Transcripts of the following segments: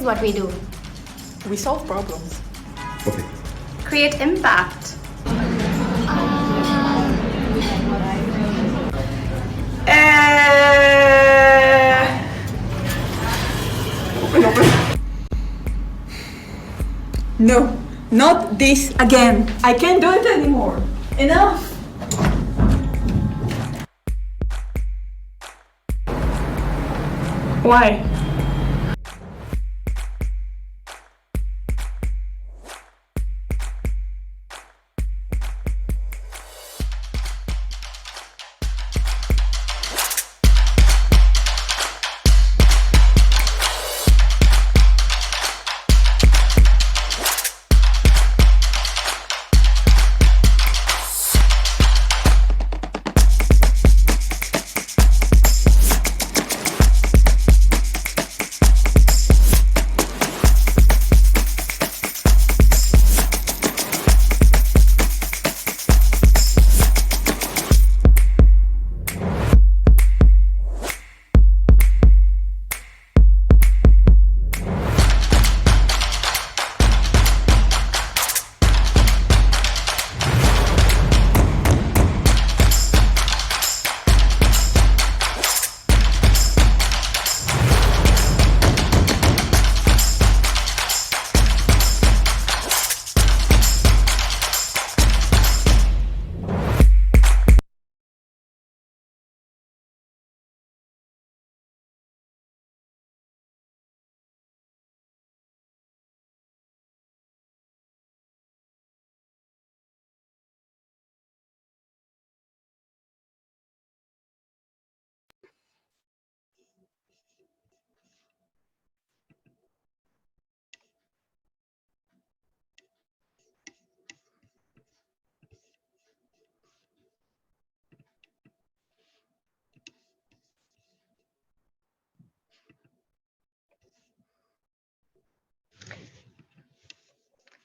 what we do. We solve problems. Okay. Create impact. No, not this again. I can't do it anymore. Enough. Why?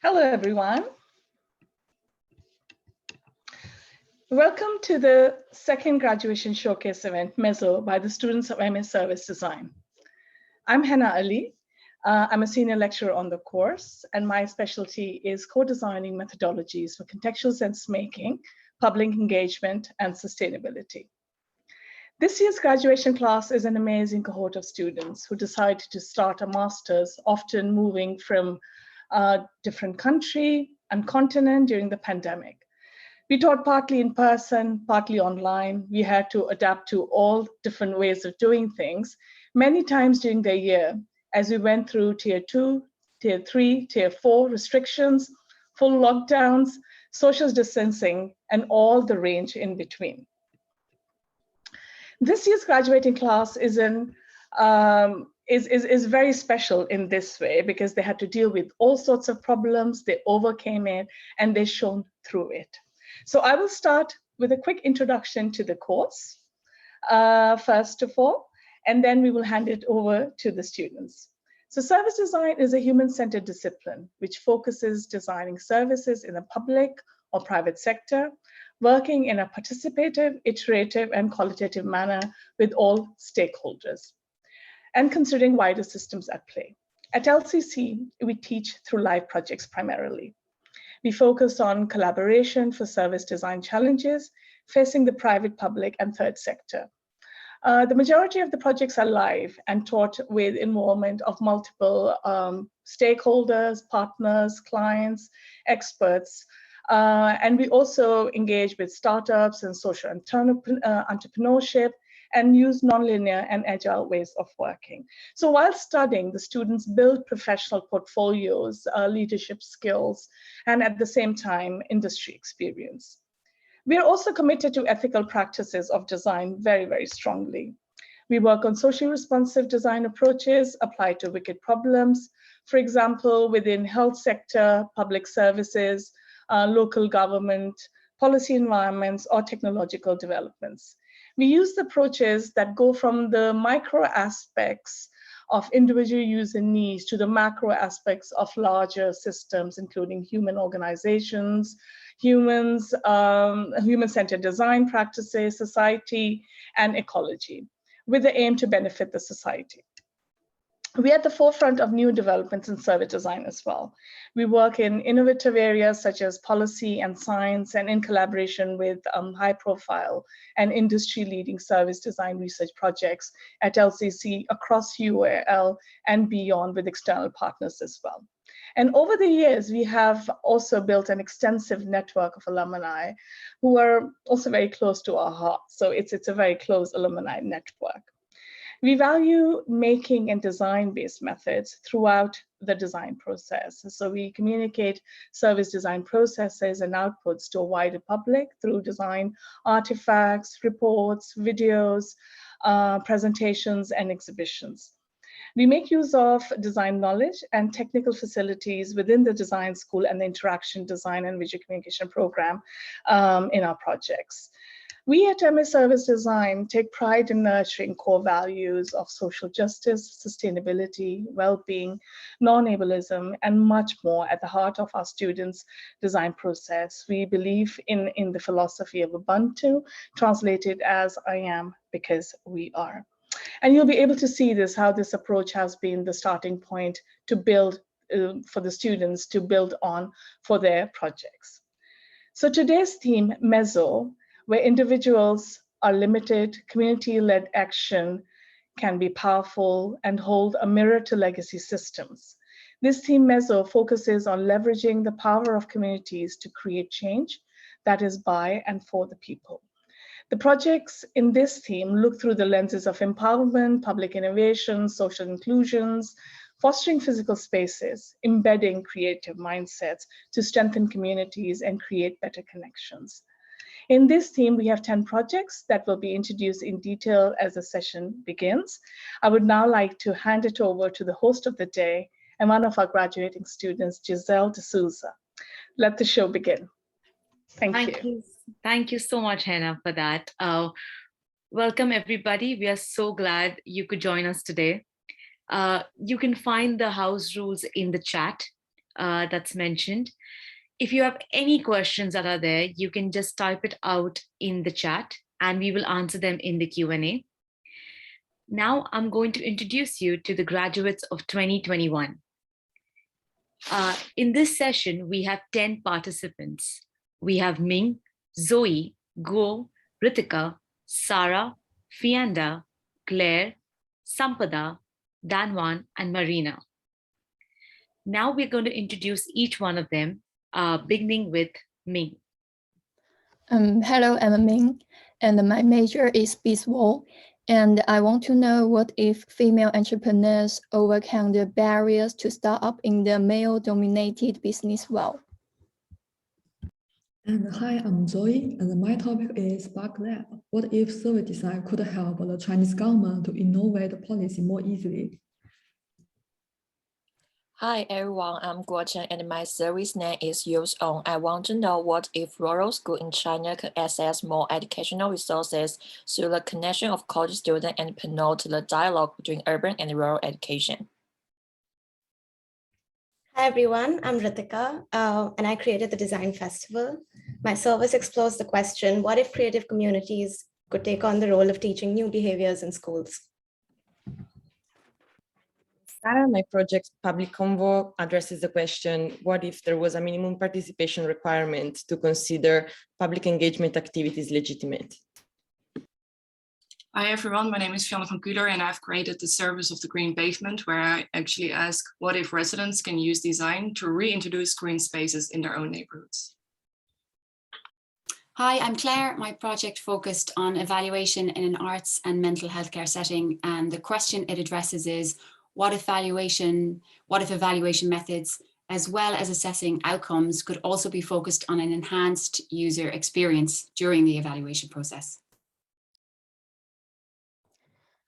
Hello, everyone. Welcome to the second graduation showcase event, Meso, by the students of MS Service Design. I'm Hannah Ali. I'm a senior lecturer on the course, and my specialty is co-designing methodologies for contextual sense making, public engagement, and sustainability. This year's graduation class is an amazing cohort of students who decided to start a master's, often moving from a different country and continent during the pandemic. We taught partly in person, partly online. We had to adapt to all different ways of doing things many times during the year as we went through tier 2, tier 3, tier 4 restrictions, full lockdowns, social distancing, and all the range in between. This year's graduating class is very special in this way because they had to deal with all sorts of problems, they overcame it, and they shone through it. So I will start with a quick introduction to the course, first of all, and then we will hand it over to the students. So service design is a human-centered discipline which focuses designing services in the public or private sector, working in a participative, iterative, and qualitative manner with all stakeholders, and considering wider systems at play. At LCC, we teach through live projects primarily. We focus on collaboration for service design challenges facing the private, public, and third sector. The majority of the projects are live and taught with involvement of multiple stakeholders, partners, clients, experts, and we also engage with startups and social entrepreneurship and use nonlinear and agile ways of working. So while studying, the students build professional portfolios, leadership skills, and at the same time, industry experience. We are also committed to ethical practices of design very, very strongly. We work on socially responsive design approaches applied to wicked problems, for example, within health sector, public services, local government, policy environments, or technological developments. We use the approaches that go from the micro aspects of individual user needs to the macro aspects of larger systems, including human organizations, humans, human-centered design practices, society, and ecology, with the aim to benefit the society. We're at the forefront of new developments in service design as well. We work in innovative areas such as policy and science, and in collaboration with high profile and industry leading service design research projects at LCC across UAL and beyond with external partners as well. And over the years, we have also built an extensive network of alumni who are also very close to our hearts. So it's a very close alumni network. We value making and design-based methods throughout the design process. So we communicate service design processes and outputs to a wider public through design artifacts, reports, videos, presentations, and exhibitions. We make use of design knowledge and technical facilities within the design school and the interaction design and visual communication program in our projects. We at MS Service Design take pride in nurturing core values of social justice, sustainability, well-being, non-ableism, and much more at the heart of our students' design process. We believe in the philosophy of Ubuntu, translated as I am because we are. And you'll be able to see this, how this approach has been the starting point to build for the students to build on for their projects. So today's theme, Meso, where individuals are limited, community-led action can be powerful and hold a mirror to legacy systems. This theme, Meso, focuses on leveraging the power of communities to create change that is by and for the people. The projects in this theme look through the lenses of empowerment, public innovation, social inclusions, fostering physical spaces, embedding creative mindsets to strengthen communities and create better connections. In this theme, we have 10 projects that will be introduced in detail as the session begins. I would now like to hand it over to the host of the day and one of our graduating students, Giselle D'Souza. Let the show begin. Thank you. Thank you so much, Hannah, for that. Welcome, everybody. We are so glad you could join us today. You can find the house rules in the chat that's mentioned. If you have any questions that are there, you can just type it out in the chat and we will answer them in the Q&A. Now I'm going to introduce you to the graduates of 2021. In this session, we have 10 participants. We have Ming, Zoe, Guo, Ritika, Sarah, Fianda, Claire, Sampada, Danwan, and Marina. Now we're going to introduce each one of them, beginning with Ming. Hello, I'm Ming, and my major is visual. And I want to know what if female entrepreneurs overcome the barriers to start up in the male-dominated business world. And hi, I'm Zoe, and my topic is Bug Lab. What if service design could help the Chinese government to innovate policy more easily? Hi everyone, I'm Guo Chen and my service name is Youth On. I want to know what if rural schools in China could access more educational resources through the connection of college students and promote the dialogue between urban and rural education. Hi everyone, I'm Ritika and I created the Design Festival. My service explores the question, what if creative communities could take on the role of teaching new behaviors in schools? Sarah, my project Public Convo addresses the question, what if there was a minimum participation requirement to consider public engagement activities legitimate? Hi everyone, my name is Fiona van Kuler and I've created the service of the green pavement where I actually ask what if residents can use design to reintroduce green spaces in their own neighborhoods. Hi, I'm Claire. My project focused on evaluation in an arts and mental health care setting, and the question it addresses is what if evaluation methods as well as assessing outcomes could also be focused on an enhanced user experience during the evaluation process.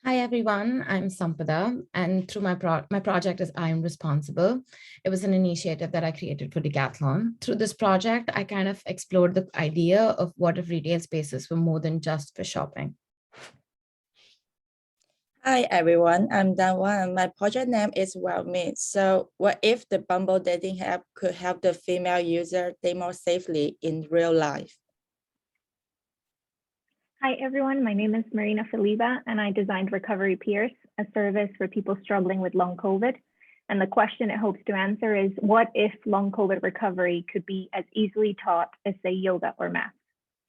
Hi everyone, I'm Sampada, and through my project is I Am Responsible. It was an initiative that I created for Decathlon. Through this project, I kind of explored the idea of what if retail spaces were more than just for shopping. Hi everyone, I'm Danwan. My project name is WellMe. So what if the Bumble dating app could help the female user date more safely in real life? Hi, everyone. My name is Marina Filiba, and I designed Recovery Peers, a service for people struggling with long COVID. And the question it hopes to answer is, what if long COVID recovery could be as easily taught as, say, yoga or math?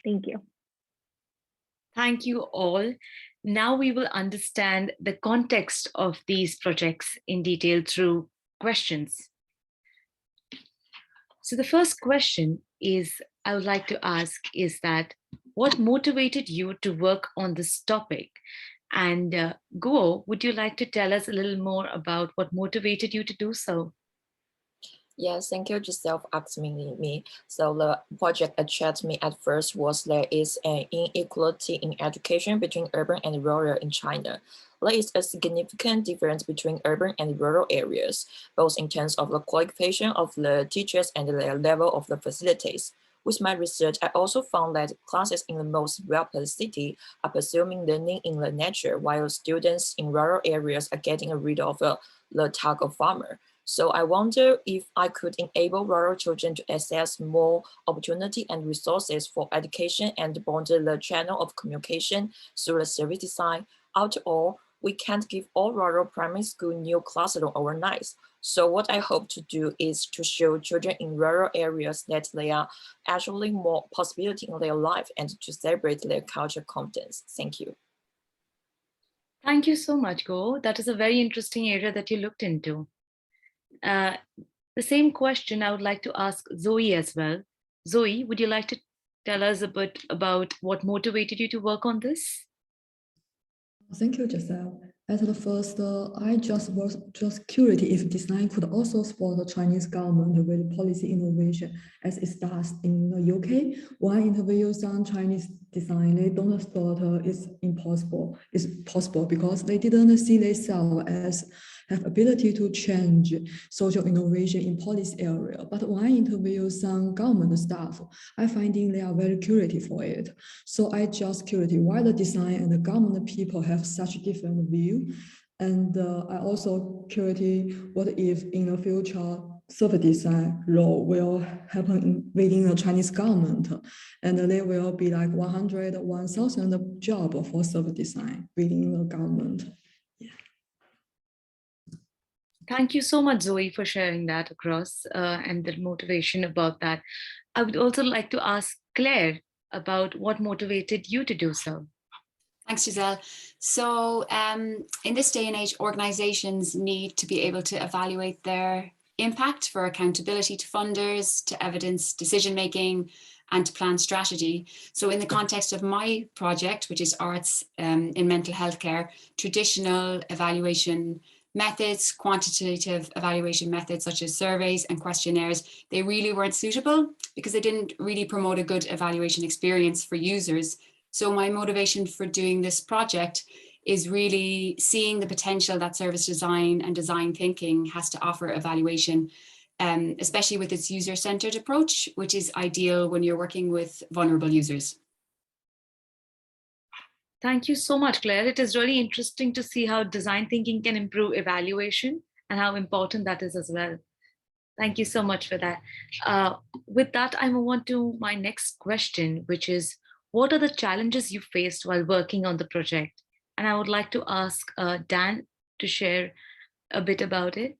Thank you. Thank you all. Now we will understand the context of these projects in detail through questions. So the first question is, I would like to ask is that, what motivated you to work on this topic? And Guo, would you like to tell us a little more about what motivated you to do so? Yes, thank you, Giselle, for asking me. So the project attracted me at first was there is an inequality in education between urban and rural in China. There is a significant difference between urban and rural areas, both in terms of the qualification of the teachers and the level of the facilities. With my research, I also found that classes in the most developed city are pursuing learning in the nature, while students in rural areas are getting rid of the tug of farmer. So I wonder if I could enable rural children to access more opportunity and resources for education and bond the channel of communication through the service design. After all, we can't give all rural primary school new classroom overnight. So what I hope to do is to show children in rural areas that there are actually more possibility in their life and to celebrate their cultural competence. Thank you. Thank you so much, Go. That is a very interesting area that you looked into. The same question I would like to ask Zoe as well. Zoe, would you like to tell us a bit about what motivated you to work on this? Thank you, Giselle. At the first, I was just curious if design could also support the Chinese government with policy innovation, as it does in the UK. One interview some Chinese design, they don't thought it's impossible. It's possible because they didn't see themselves as have ability to change social innovation in policy area. But when I interview some government staff, I finding they are very curious for it. So I just curious why the design and the government people have such different view. And I also curious what if in the future service design role will happen within the Chinese government, and there will be like 100, 1,000 job for service design within the government. Thank you so much, Zoe, for sharing that across and the motivation about that. I would also like to ask Claire about what motivated you to do so. Thanks, Giselle. So in this day and age, organizations need to be able to evaluate their impact for accountability to funders, to evidence decision-making, and to plan strategy. So in the context of my project, which is arts in mental health care, traditional evaluation methods, quantitative evaluation methods such as surveys and questionnaires, they really weren't suitable because they didn't really promote a good evaluation experience for users. So my motivation for doing this project is really seeing the potential that service design and design thinking has to offer evaluation, especially with its user-centered approach, which is ideal when you're working with vulnerable users. Thank you so much, Claire. It is really interesting to see how design thinking can improve evaluation and how important that is as well. Thank you so much for that. With that, I move on to my next question, which is, what are the challenges you faced while working on the project? And I would like to ask Dan to share a bit about it.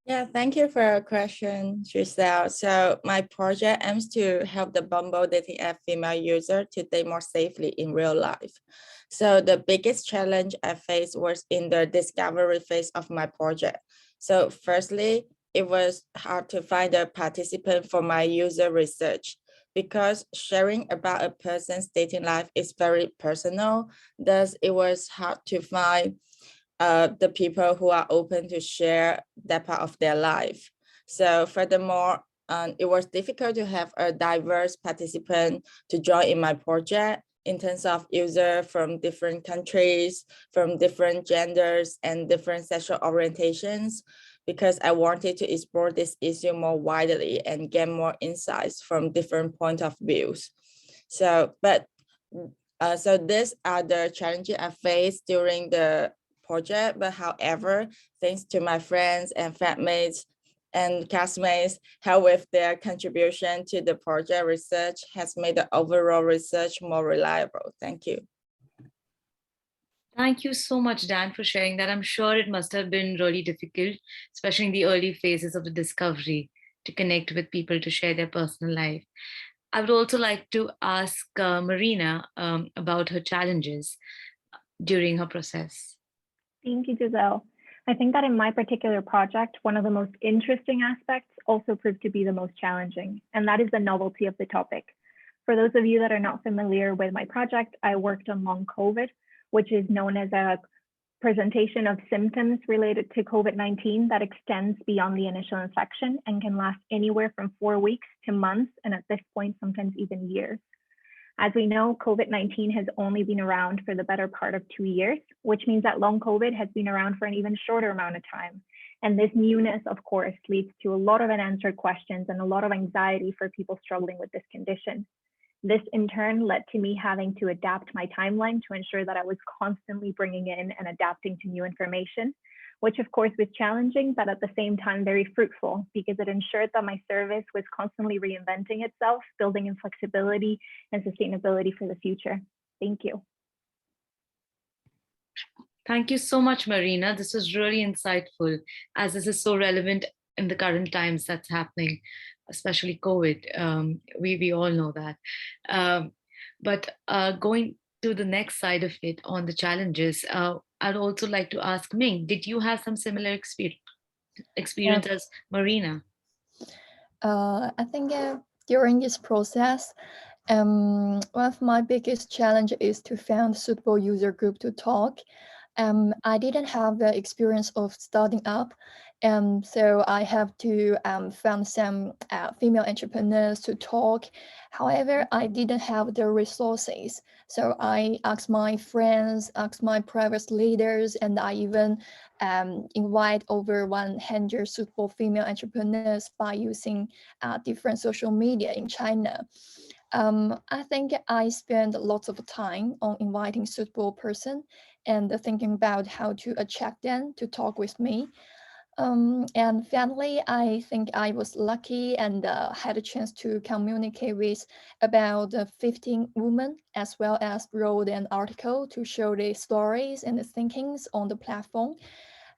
Yeah, thank you for your question, Giselle. So my project aims to help the Bumble dating app female user to date more safely in real life. So the biggest challenge I faced was in the discovery phase of my project. So firstly, it was hard to find a participant for my user research because sharing about a person's dating life is very personal. Thus, it was hard to find the people who are open to share that part of their life. So furthermore, it was difficult to have a diverse participant to join in my project in terms of users from different countries, from different genders and different sexual orientations, because I wanted to explore this issue more widely and get more insights from different points of views. So these are the challenges I faced during the project, but however, thanks to my friends and flatmates, and classmates help with their contribution to the project research has made the overall research more reliable. Thank you. Thank you so much, Dan, for sharing that. I'm sure it must have been really difficult, especially in the early phases of the discovery, to connect with people to share their personal life. I would also like to ask Marina about her challenges during her process. Thank you, Giselle. I think that in my particular project, one of the most interesting aspects also proved to be the most challenging, and that is the novelty of the topic. For those of you that are not familiar with my project, I worked on long COVID, which is known as a presentation of symptoms related to COVID-19 that extends beyond the initial infection and can last anywhere from 4 weeks to months, and at this point, sometimes even years. As we know, COVID-19 has only been around for the better part of 2 years, which means that long COVID has been around for an even shorter amount of time. And this newness, of course, leads to a lot of unanswered questions and a lot of anxiety for people struggling with this condition. This in turn led to me having to adapt my timeline to ensure that I was constantly bringing in and adapting to new information, which of course was challenging, but at the same time very fruitful because it ensured that my service was constantly reinventing itself, building in flexibility and sustainability for the future. Thank you. Thank you so much, Marina. This was really insightful, as this is so relevant in the current times that's happening, especially COVID. We all know that. But going to the next side of it on the challenges, I'd also like to ask Ming, did you have some similar experience as Marina? I think during this process, one of my biggest challenge is to find suitable user group to talk. I didn't have the experience of starting up, so I have to find some female entrepreneurs to talk. However, I didn't have the resources, so I asked my friends, asked my previous leaders, and I even invite over 100 suitable female entrepreneurs by using different social media in China. I think I spent lots of time on inviting suitable person and thinking about how to attract them to talk with me. And finally, I think I was lucky and had a chance to communicate with about 15 women, as well as wrote an article to show their stories and the thinkings on the platform.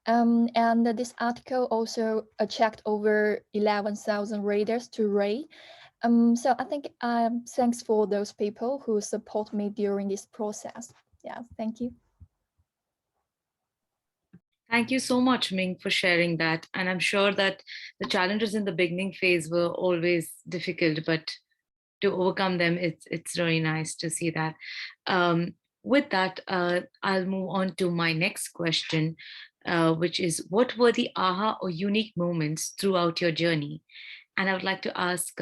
And this article also attracted over 11,000 readers to read. So I think thanks for those people who support me during this process. Yeah, thank you. Thank you so much, Ming, for sharing that. And I'm sure that the challenges in the beginning phase were always difficult, but to overcome them, it's really nice to see that. With that, I'll move on to my next question, which is, what were the aha or unique moments throughout your journey? And I would like to ask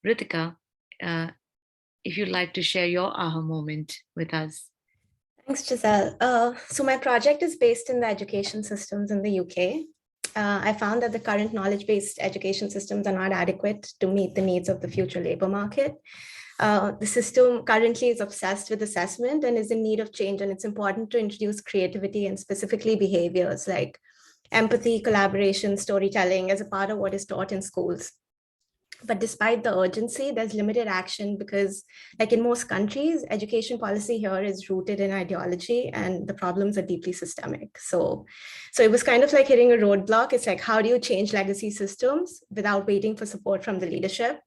Ritika, if you'd like to share your aha moment with us. Thanks, Giselle. So my project is based in the education systems in the UK. I found that the current knowledge-based education systems are not adequate to meet the needs of the future labor market. The system currently is obsessed with assessment and is in need of change, and it's important to introduce creativity and specifically behaviors like empathy, collaboration, storytelling as a part of what is taught in schools. But despite the urgency, there's limited action because, like in most countries, education policy here is rooted in ideology and the problems are deeply systemic. So it was kind of like hitting a roadblock. It's like, how do you change legacy systems without waiting for support from the leadership?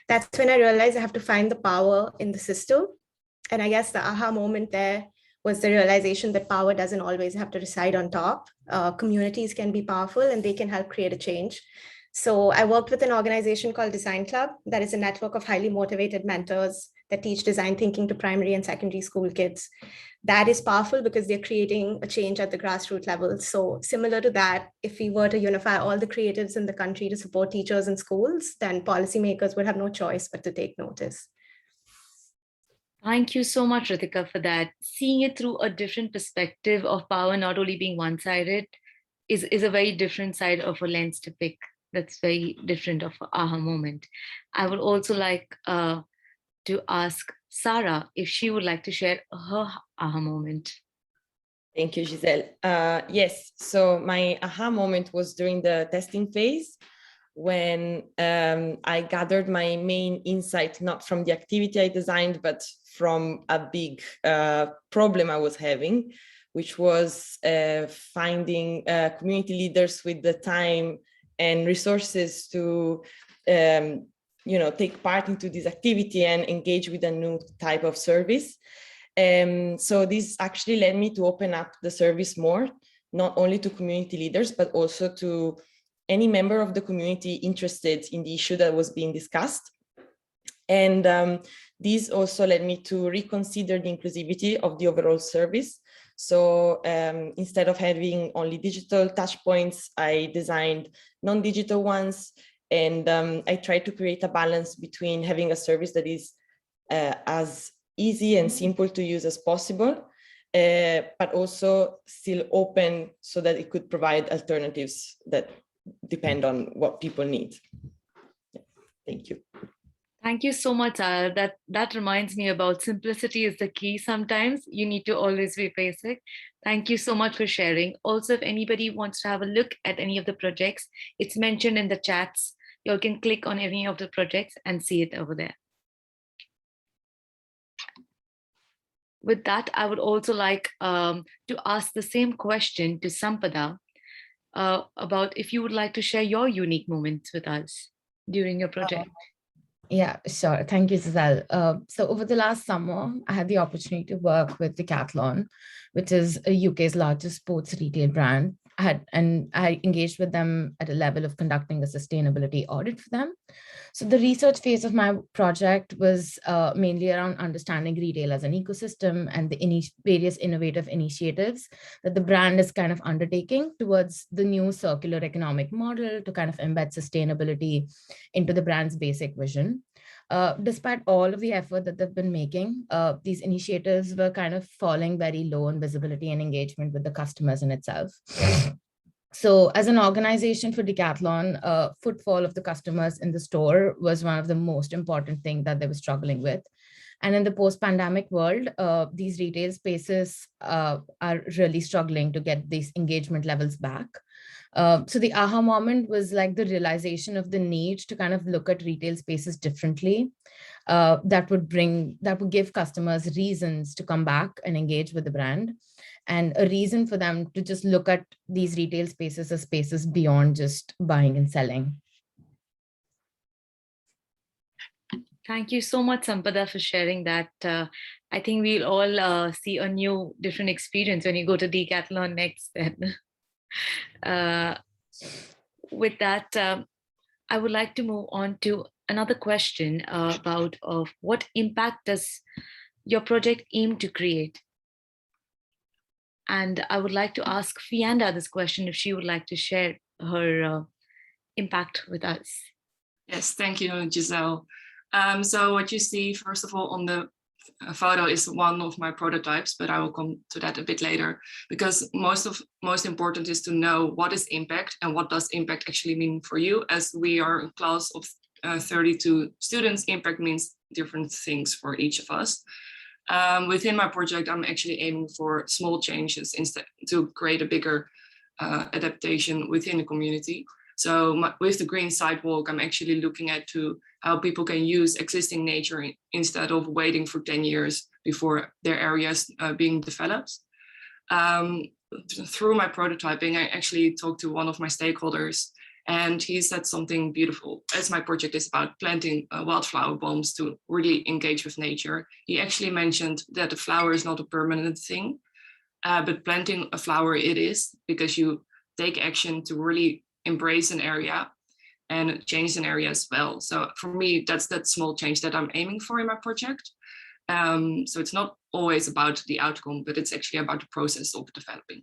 That's when I realized I have to find the power in the system. And I guess the aha moment there was the realization that power doesn't always have to reside on top. Communities can be powerful and they can help create a change. So I worked with an organization called Design Club, that is a network of highly motivated mentors that teach design thinking to primary and secondary school kids. That is powerful because they're creating a change at the grassroots level. So similar to that, if we were to unify all the creatives in the country to support teachers in schools, then policymakers would have no choice but to take notice. Thank you so much, Ritika, for that. Seeing it through a different perspective of power not only being one-sided is a very different side of a lens to pick. That's very different of an aha moment. I would also like to ask Sarah if she would like to share her aha moment. Thank you, Giselle. Yes, so my aha moment was during the testing phase when I gathered my main insight, not from the activity I designed, but from a big problem I was having, which was finding community leaders with the time and resources to take part into this activity and engage with a new type of service. So this actually led me to open up the service more, not only to community leaders, but also to any member of the community interested in the issue that was being discussed. And this also led me to reconsider the inclusivity of the overall service. So instead of having only digital touch points, I designed non-digital ones. And I tried to create a balance between having a service that is as easy and simple to use as possible, but also still open so that it could provide alternatives that depend on what people need. Thank you. Thank you so much, Sarah. That reminds me about simplicity is the key. Sometimes you need to always be basic. Thank you so much for sharing. Also, if anybody wants to have a look at any of the projects, it's mentioned in the chats. You can click on any of the projects and see it over there. With that, I would also like to ask the same question to Sampada about if you would like to share your unique moments with us during your project. Yeah, sure. Thank you, Giselle. So over the last summer, I had the opportunity to work with Decathlon, which is a UK's largest sports retail brand. I engaged with them at a level of conducting a sustainability audit for them. So the research phase of my project was mainly around understanding retail as an ecosystem and the various innovative initiatives that the brand is kind of undertaking towards the new circular economic model to kind of embed sustainability into the brand's basic vision. Despite all of the effort that they've been making, these initiatives were kind of falling very low in visibility and engagement with the customers in itself. So as an organization for Decathlon, footfall of the customers in the store was one of the most important things that they were struggling with. And in the post-pandemic world, these retail spaces are really struggling to get these engagement levels back. So the aha moment was like the realization of the need to kind of look at retail spaces differently. That would give customers reasons to come back and engage with the brand, and a reason for them to just look at these retail spaces as spaces beyond just buying and selling. Thank you so much, Sampada, for sharing that. I think we'll all see a new, different experience when you go to Decathlon next then. With that, I would like to move on to another question about what impact does your project aim to create? And I would like to ask Fianda this question if she would like to share her impact with us. Yes, thank you, Giselle. So what you see, first of all, on the photo is one of my prototypes, but I will come to that a bit later, because most important is to know what is impact and what does impact actually mean for you. As we are a class of 32 students, impact means different things for each of us. Within my project, I'm actually aiming for small changes instead to create a bigger adaptation within the community. So with the green sidewalk, I'm actually looking at how people can use existing nature instead of waiting for 10 years before their areas being developed. Through my prototyping, I actually talked to one of my stakeholders, and he said something beautiful. As my project is about planting wildflower bombs to really engage with nature, he actually mentioned that the flower is not a permanent thing, but planting a flower it is, because you take action to really embrace an area and change an area as well. So for me, that's that small change that I'm aiming for in my project. So it's not always about the outcome, but it's actually about the process of developing.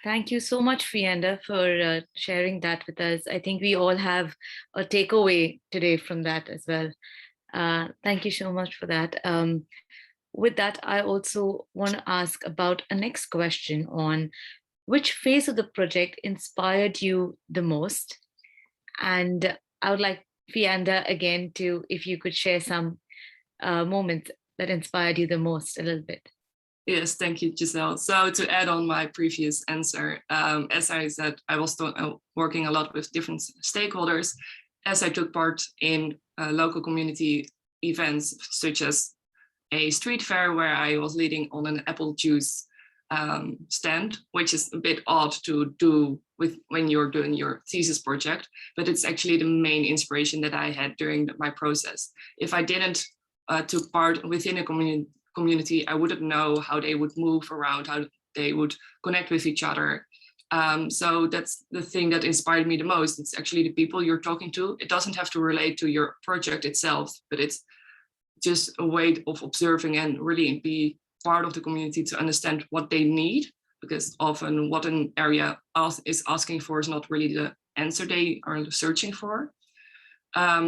Thank you so much, Fianda, for sharing that with us. I think we all have a takeaway today from that as well. Thank you so much for that. With that, I also want to ask about a next question on which phase of the project inspired you the most? And I would like Fianda again to, if you could share some moments that inspired you the most a little bit. Yes, thank you, Giselle. So to add on my previous answer, as I said, I was working a lot with different stakeholders as I took part in local community events, such as a street fair where I was leading on an apple juice stand, which is a bit odd to do when you're doing your thesis project, but it's actually the main inspiration that I had during my process. If I didn't took part within a community, I wouldn't know how they would move around, how they would connect with each other. So that's the thing that inspired me the most. It's actually the people you're talking to. It doesn't have to relate to your project itself, but it's just a way of observing and really be part of the community to understand what they need, because often what an area is asking for is not really the answer they are searching for.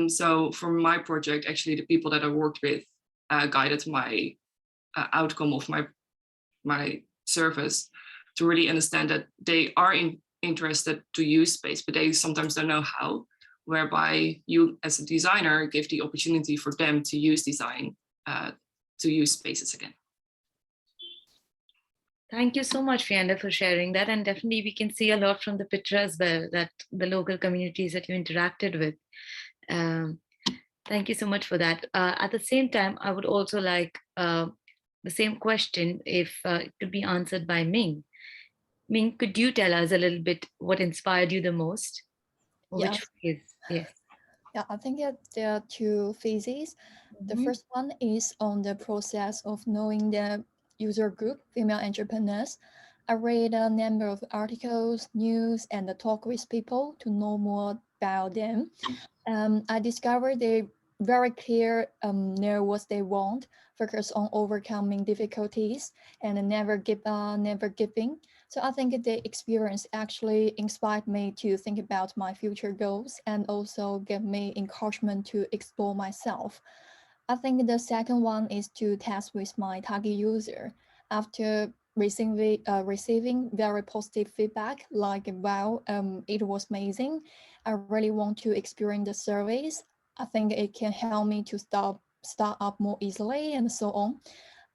So for my project, actually the people that I worked with guided my outcome of my service to really understand that they are interested to use space, but they sometimes don't know how, whereby you as a designer give the opportunity for them to use design to use spaces again. Thank you so much, Fiona, for sharing that. And definitely we can see a lot from the picture as well, that the local communities that you interacted with. Thank you so much for that. At the same time, I would also like the same question if it could be answered by Ming. Ming, could you tell us a little bit what inspired you the most? Yes. Which phase? Yes. Yeah, I think there are two phases. The first one is on the process of knowing the user group, female entrepreneurs. I read a number of articles, news, and talk with people to know more about them. I discovered they very clear, know what they want, focus on overcoming difficulties, and never giving. So I think the experience actually inspired me to think about my future goals and also gave me encouragement to explore myself. I think the second one is to test with my target user. After receiving very positive feedback, like, wow, it was amazing, I really want to experience the service. I think it can help me to start up more easily and so on.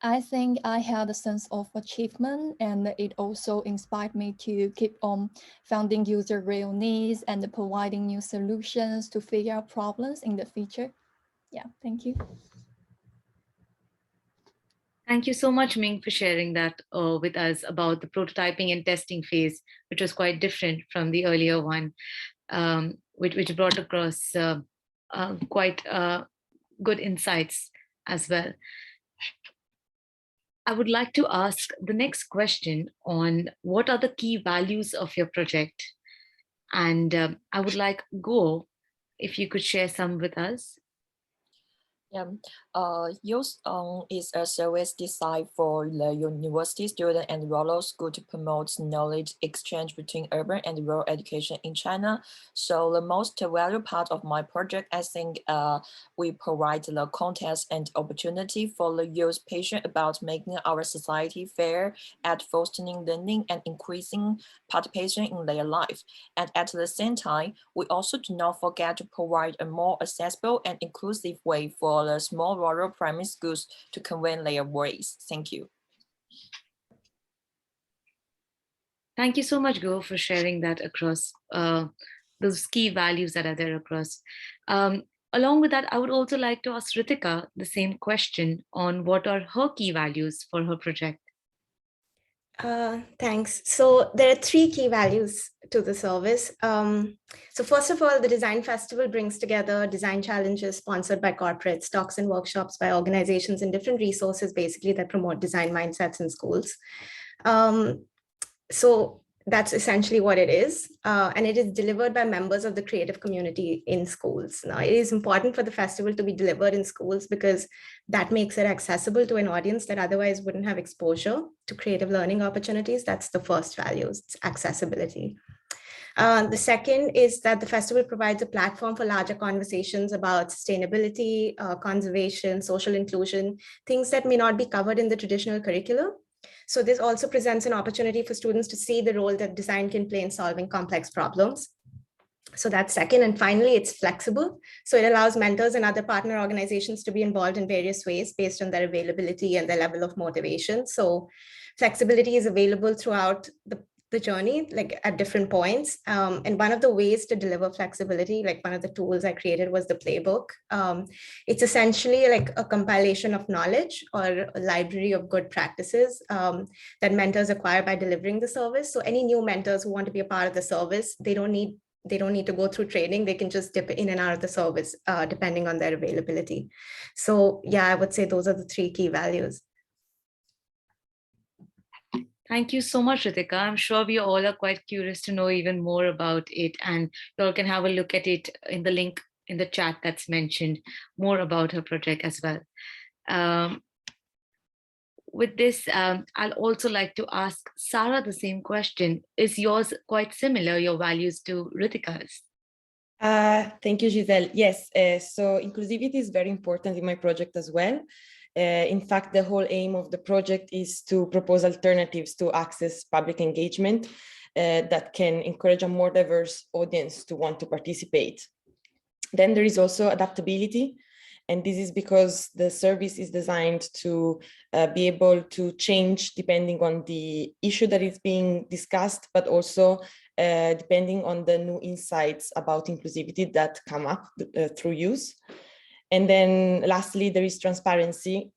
I think I had a sense of achievement, and it also inspired me to keep on finding user real needs and providing new solutions to figure out problems in the future. Yeah, thank you. Thank you so much, Ming, for sharing that with us about the prototyping and testing phase, which was quite different from the earlier one, which brought across quite good insights as well. I would like to ask the next question on what are the key values of your project? And I would like Go, if you could share some with us. Use is a service designed for the university student and rural school to promote knowledge exchange between urban and rural education in China. So the most valuable part of my project, I think, we provide the context and opportunity for the youth patient about making our society fair at fostering learning and increasing participation in their life. And at the same time, we also do not forget to provide a more accessible and inclusive way for the small rural primary schools to convey their voice. Thank you. Thank you so much, Go, for sharing that across those key values that are there across. Along with that, I would also like to ask Ritika the same question on what are her key values for her project. Thanks. So there are three key values to the service. So first of all, the Design Festival brings together design challenges sponsored by corporates, talks and workshops by organizations and different resources basically that promote design mindsets in schools. So that's essentially what it is. And it is delivered by members of the creative community in schools. Now, it is important for the festival to be delivered in schools because that makes it accessible to an audience that otherwise wouldn't have exposure to creative learning opportunities. That's the first value, it's accessibility. The second is that the festival provides a platform for larger conversations about sustainability, conservation, social inclusion, things that may not be covered in the traditional curriculum. So this also presents an opportunity for students to see the role that design can play in solving complex problems. So that's second. And finally, it's flexible. So it allows mentors and other partner organizations to be involved in various ways based on their availability and their level of motivation. So flexibility is available throughout the journey, like at different points. And one of the ways to deliver flexibility, like one of the tools I created was the playbook. It's essentially like a compilation of knowledge or a library of good practices that mentors acquire by delivering the service. So any new mentors who want to be a part of the service, they don't need to go through training. They can just dip in and out of the service depending on their availability. So yeah, I would say those are the 3 key values. Thank you so much, Ritika. I'm sure we all are quite curious to know even more about it, and you all can have a look at it in the link in the chat that's mentioned, more about her project as well. With this, I'll also like to ask Sarah the same question. Is yours quite similar, your values, to Ritika's? Thank you, Giselle. Yes, so inclusivity is very important in my project as well. In fact, the whole aim of the project is to propose alternatives to access public engagement that can encourage a more diverse audience to want to participate. Then there is also adaptability. And this is because the service is designed to be able to change depending on the issue that is being discussed, but also depending on the new insights about inclusivity that come up through use. And then lastly, there is transparency.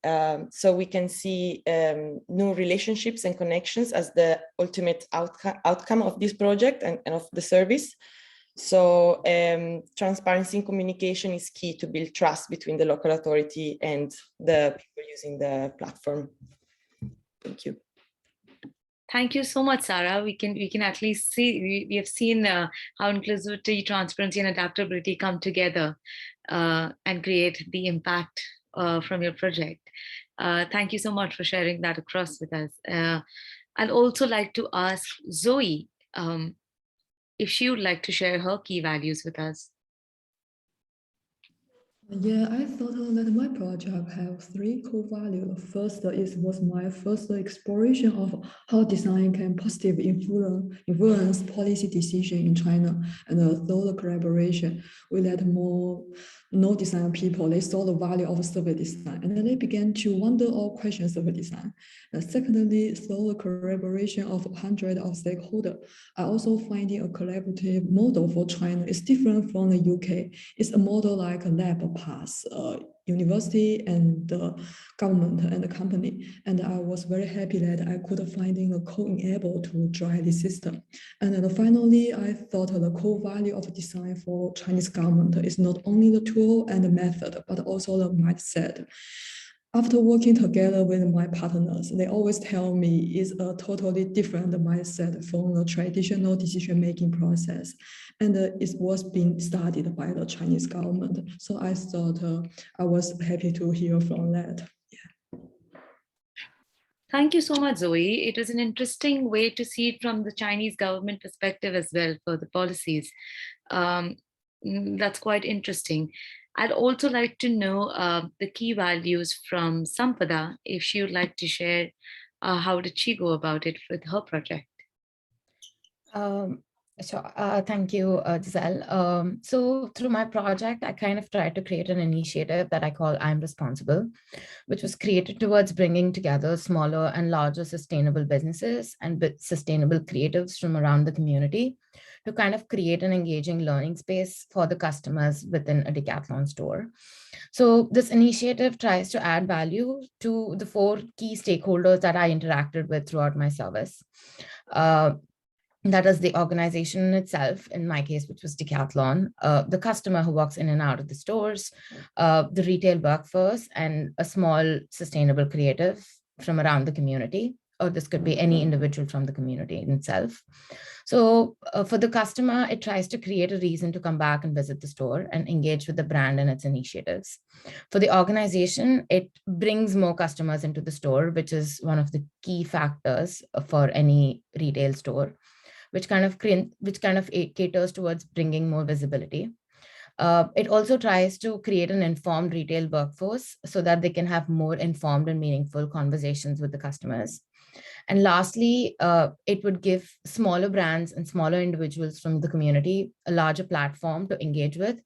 So we can see new relationships and connections as the ultimate outcome of this project and of the service. So transparency in communication is key to build trust between the local authority and the people using the platform. Thank you. Thank you so much, Sarah. We can at least see, we have seen how inclusivity, transparency, and adaptability come together and create the impact from your project. Thank you so much for sharing that across with us. I'd also like to ask Zoe if she would like to share her key values with us. Yeah, I thought that my project have 3 core values. The first was my first exploration of how design can positively influence policy decision in China. And through the collaboration, we let more non-design people, they saw the value of service design, and then they began to wonder or question service design. And secondly, through the collaboration of hundreds of stakeholders, I also finding a collaborative model for China is different from the UK. It's a model like a lab pass, university and the government and the company. And I was very happy that I could finding a co-enable to drive the system. And then finally, I thought the core value of design for Chinese government is not only the tool and the method, but also the mindset. After working together with my partners, they always tell me it's a totally different mindset from the traditional decision-making process. And it was being studied by the Chinese government. So I thought I was happy to hear from that. Yeah. Thank you so much, Zoe. It was an interesting way to see it from the Chinese government perspective as well for the policies. That's quite interesting. I'd also like to know the key values from Sampada, if she would like to share how did she go about it with her project. Thank you, Giselle. So through my project, I kind of tried to create an initiative that I call I'm Responsible, which was created towards bringing together smaller and larger sustainable businesses and sustainable creatives from around the community to kind of create an engaging learning space for the customers within a Decathlon store. So this initiative tries to add value to the 4 key stakeholders that I interacted with throughout my service. That is the organization itself, in my case, which was Decathlon, the customer who walks in and out of the stores, the retail workforce, and a small sustainable creative from around the community, or this could be any individual from the community itself. So for the customer, it tries to create a reason to come back and visit the store and engage with the brand and its initiatives. For the organization, it brings more customers into the store, which is one of the key factors for any retail store, which kind of caters towards bringing more visibility. It also tries to create an informed retail workforce so that they can have more informed and meaningful conversations with the customers. And lastly, it would give smaller brands and smaller individuals from the community a larger platform to engage with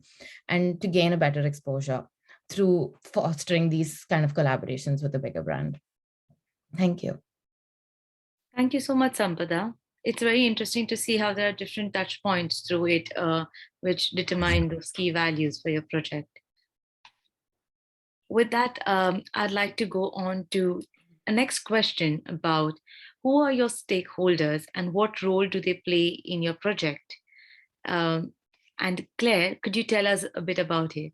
and to gain a better exposure through fostering these kind of collaborations with a bigger brand. Thank you. Thank you so much, Sampada. It's very interesting to see how there are different touch points through it, which determine those key values for your project. With that, I'd like to go on to a next question about who are your stakeholders and what role do they play in your project? And Claire, could you tell us a bit about it?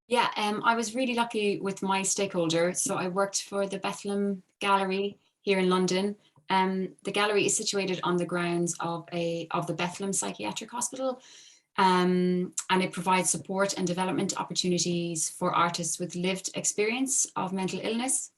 Yeah, I was really lucky with my stakeholder. So I worked for the Bethlehem Gallery here in London. The gallery is situated on the grounds of the Bethlehem Psychiatric Hospital. And it provides support and development opportunities for artists with lived experience of mental illness.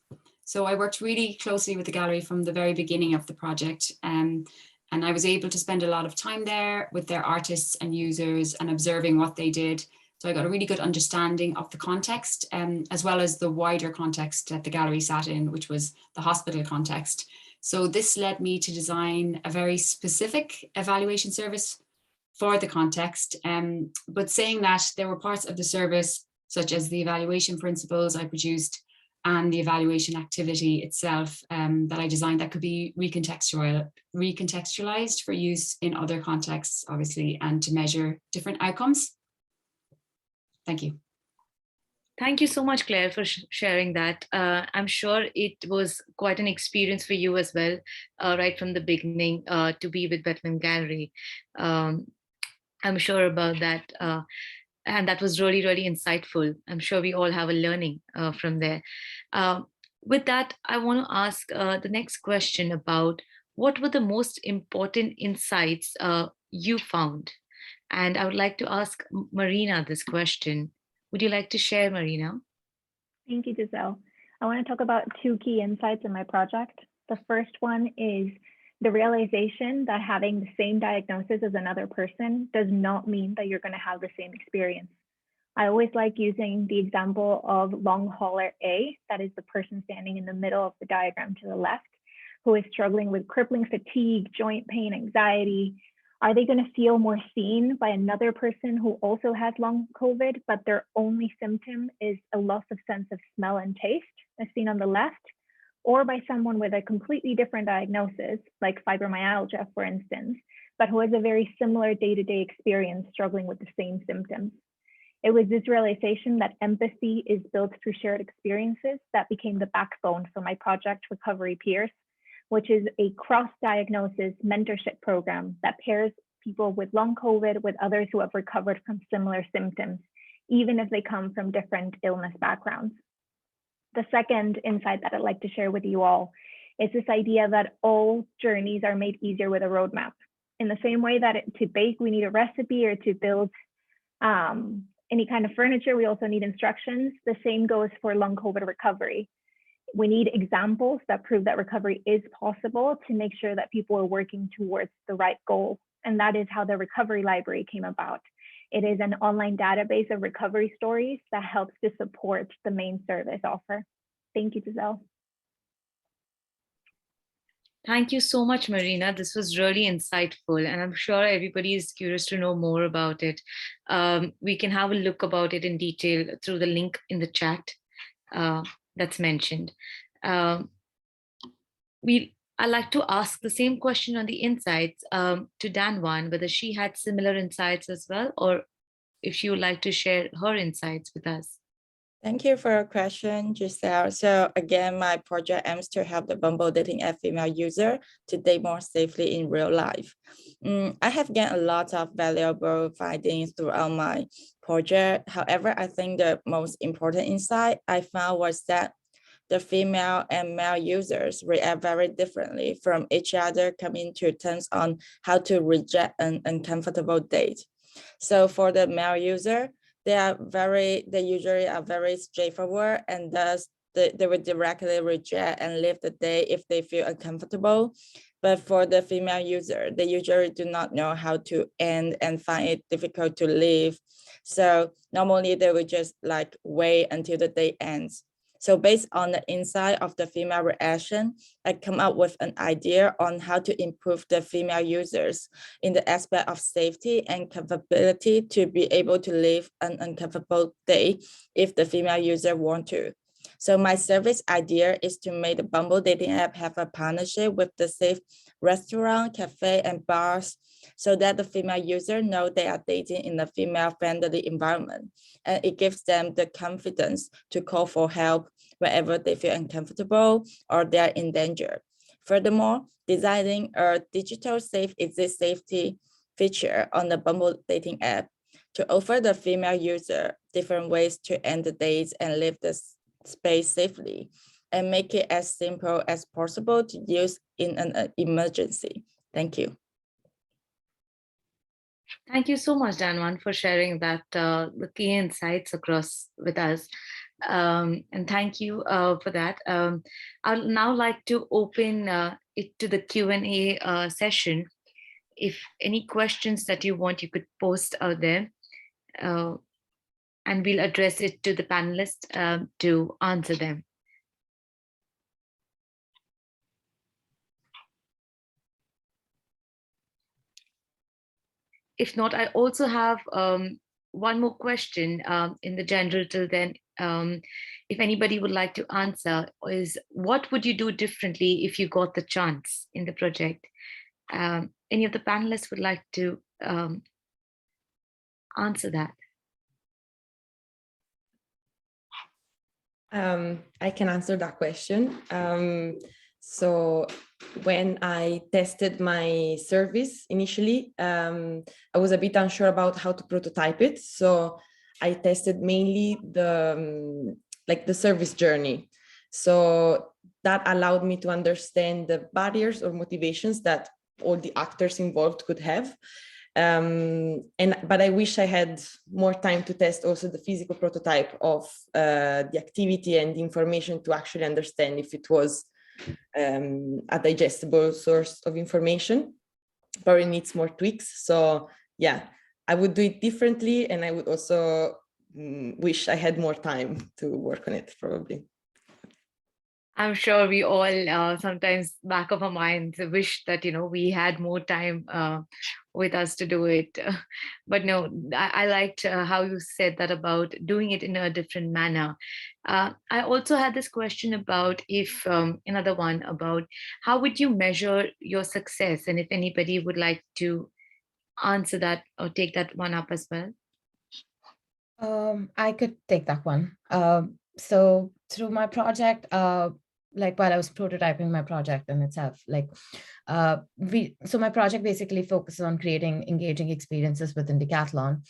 So I worked really closely with the gallery from the very beginning of the project. And I was able to spend a lot of time there with their artists and users and observing what they did. So I got a really good understanding of the context, as well as the wider context that the gallery sat in, which was the hospital context. So this led me to design a very specific evaluation service for the context. But saying that, there were parts of the service, such as the evaluation principles I produced and the evaluation activity itself that I designed that could be recontextualized for use in other contexts, obviously, and to measure different outcomes. Thank you. Thank you so much, Claire, for sharing that. I'm sure it was quite an experience for you as well, right from the beginning, to be with Bethlehem Gallery. I'm sure about that. And that was really, really insightful. I'm sure we all have a learning from there. With that, I want to ask the next question about what were the most important insights you found? And I would like to ask Marina this question. Would you like to share, Marina? Thank you, Giselle. I want to talk about two key insights in my project. The first one is the realization that having the same diagnosis as another person does not mean that you're going to have the same experience. I always like using the example of long hauler A, that is the person standing in the middle of the diagram to the left, who is struggling with crippling fatigue, joint pain, anxiety. Are they going to feel more seen by another person who also has long COVID, but their only symptom is a loss of sense of smell and taste, as seen on the left? Or by someone with a completely different diagnosis, like fibromyalgia, for instance, but who has a very similar day-to-day experience struggling with the same symptoms. It was this realization that empathy is built through shared experiences that became the backbone for my project, Recovery Peers, which is a cross-diagnosis mentorship program that pairs people with long COVID with others who have recovered from similar symptoms, even if they come from different illness backgrounds. The second insight that I'd like to share with you all is this idea that all journeys are made easier with a roadmap. In the same way that to bake, we need a recipe, or to build any kind of furniture, we also need instructions. The same goes for long COVID recovery. We need examples that prove that recovery is possible to make sure that people are working towards the right goal. And that is how the Recovery Library came about. It is an online database of recovery stories that helps to support the main service offer. Thank you, Giselle. Thank you so much, Marina. This was really insightful, and I'm sure everybody is curious to know more about it. We can have a look about it in detail through the link in the chat that's mentioned. I'd like to ask the same question on the insights to Dan-Wan, whether she had similar insights as well, or if she would like to share her insights with us. Thank you for your question, Giselle. So again, my project aims to help the Bumble dating app female user to date more safely in real life. I have gained a lot of valuable findings throughout my project. However, I think the most important insight I found was that the female and male users react very differently from each other, coming to terms on how to reject an uncomfortable date. So for the male user, they usually are very straightforward, and thus they will directly reject and leave the day if they feel uncomfortable. But for the female user, they usually do not know how to end and find it difficult to leave. So normally they will just like wait until the day ends. So based on the insight of the female reaction, I come up with an idea on how to improve the female users in the aspect of safety and capability to be able to live an uncomfortable day if the female user want to. So my service idea is to make the Bumble dating app have a partnership with the safe restaurant, cafe, and bars so that the female user know they are dating in a female-friendly environment. And it gives them the confidence to call for help wherever they feel uncomfortable or they're in danger. Furthermore, designing a digital safe exit safety feature on the Bumble dating app to offer the female user different ways to end the dates and leave the space safely and make it as simple as possible to use in an emergency. Thank you. Thank you so much, Danwan, for sharing that the key insights across with us. And thank you for that. I'd now like to open it to the Q&A session. If any questions that you want, you could post out there. And we'll address it to the panelists to answer them. If not, I also have one more question in the general till then. If anybody would like to answer, is what would you do differently if you got the chance in the project? Any of the panelists would like to answer that? I can answer that question. So when I tested my service initially, I was a bit unsure about how to prototype it. So I tested mainly the service journey. So that allowed me to understand the barriers or motivations that all the actors involved could have. But I wish I had more time to test also the physical prototype of the activity and the information to actually understand if it was a digestible source of information. Probably needs more tweaks. So yeah, I would do it differently, and I would also wish I had more time to work on it, probably. I'm sure we all sometimes back of our minds wish that, you know, we had more time with us to do it. But no, I liked how you said that about doing it in a different manner. I also had this question about if, another one about how would you measure your success? And if anybody would like to answer that or take that one up as well. I could take that one. So through my project, like while I was prototyping my project in itself, so my project basically focuses on creating engaging experiences within Decathlon.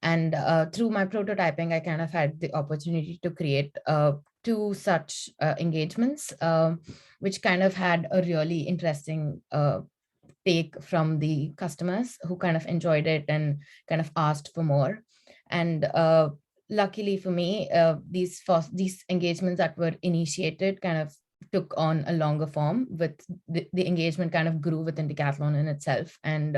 And through my prototyping, I kind of had the opportunity to create 2 such engagements, which kind of had a really interesting take from the customers who kind of enjoyed it and kind of asked for more. And luckily for me, these engagements that were initiated kind of took on a longer form, with the engagement kind of grew within Decathlon in itself. And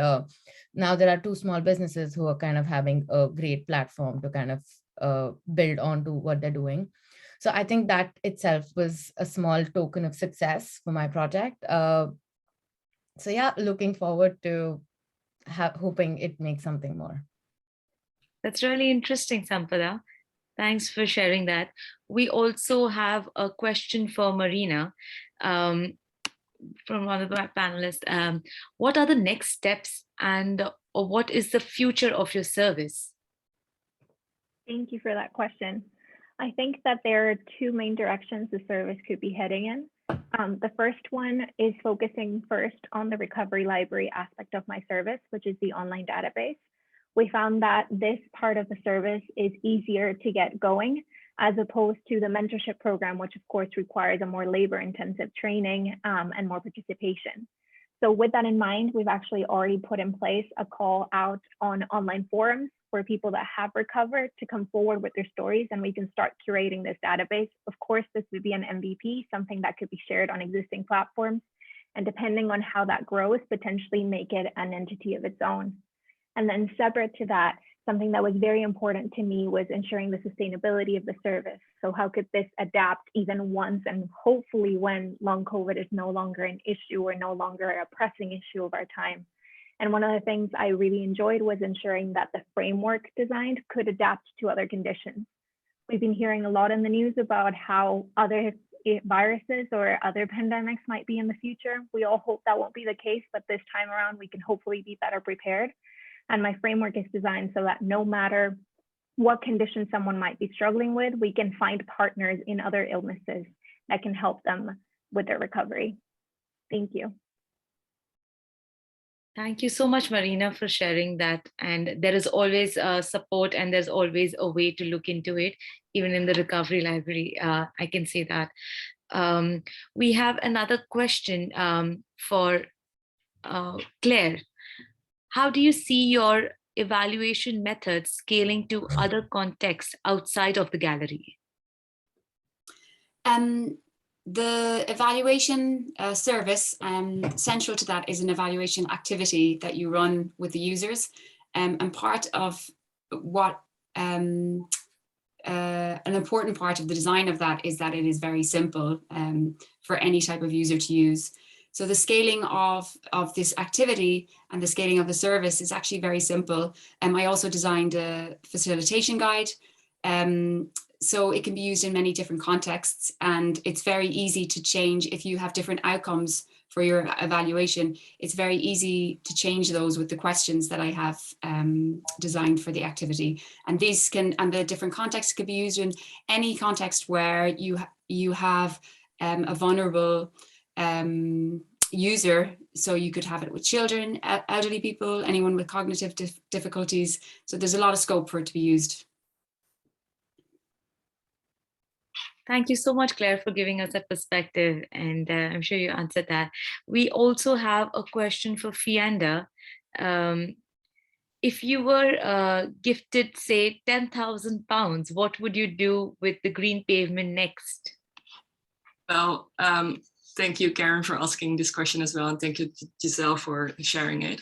now there are 2 small businesses who are kind of having a great platform to kind of build onto what they're doing. So I think that itself was a small token of success for my project. So yeah, looking forward to hoping it makes something more. That's really interesting, Sampada. Thanks for sharing that. We also have a question for Marina from one of our panelists. What are the next steps, and or what is the future of your service? Thank you for that question. I think that there are 2 main directions the service could be heading in. The first one is focusing first on the recovery library aspect of my service, which is the online database. We found that this part of the service is easier to get going as opposed to the mentorship program, which of course requires a more labor-intensive training and more participation. So with that in mind, we've actually already put in place a call out on online forums for people that have recovered to come forward with their stories, and we can start curating this database. Of course, this would be an MVP, something that could be shared on existing platforms, and depending on how that grows, potentially make it an entity of its own. And then separate to that, something that was very important to me was ensuring the sustainability of the service. So how could this adapt even once, and hopefully when long COVID is no longer an issue or no longer a pressing issue of our time. And one of the things I really enjoyed was ensuring that the framework designed could adapt to other conditions. We've been hearing a lot in the news about how other viruses or other pandemics might be in the future. We all hope that won't be the case, but this time around we can hopefully be better prepared. And my framework is designed so that no matter what condition someone might be struggling with, we can find partners in other illnesses that can help them with their recovery. Thank you. Thank you so much, Marina, for sharing that. And there is always support, and there's always a way to look into it, even in the recovery library. I can say that. We have another question for Claire. How do you see your evaluation methods scaling to other contexts outside of the gallery? The evaluation service, central to that is an evaluation activity that you run with the users. And part of what, an important part of the design of that is that it is very simple for any type of user to use. So the scaling of this activity and the scaling of the service is actually very simple. I also designed a facilitation guide. So it can be used in many different contexts, and it's very easy to change if you have different outcomes for your evaluation. It's very easy to change those with the questions that I have designed for the activity. And these can, and the different contexts could be used in any context where you have a vulnerable user. So you could have it with children, elderly people, anyone with cognitive difficulties. So there's a lot of scope for it to be used. Thank you so much, Claire, for giving us that perspective, and I'm sure you answered that. We also have a question for Fianda. If you were gifted, say, £10,000, what would you do with the green pavement next? Well, thank you, Karen, for asking this question as well, and thank you, Giselle, for sharing it.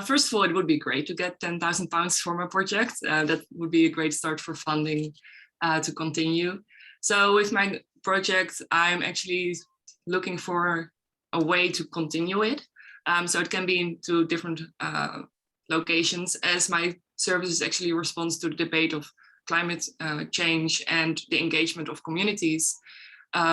First of all, it would be great to get £10,000 for my project. That would be a great start for funding to continue. So with my project, I'm actually looking for a way to continue it. So it can be into different locations, as my service actually responds to the debate of climate change and the engagement of communities.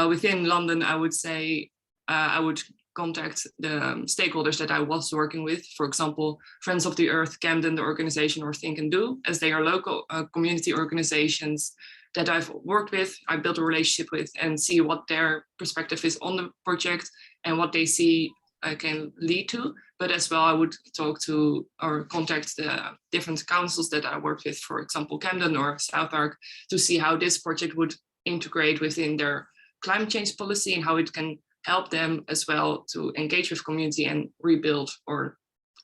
Within London, I would say I would contact the stakeholders that I was working with, for example, Friends of the Earth, Camden, the organization, or Think and Do, as they are local community organizations that I've worked with, I built a relationship with, and see what their perspective is on the project and what they see can lead to. But as well, I would talk to or contact the different councils that I worked with, for example, Camden or Southwark, to see how this project would integrate within their climate change policy and how it can help them as well to engage with community and rebuild or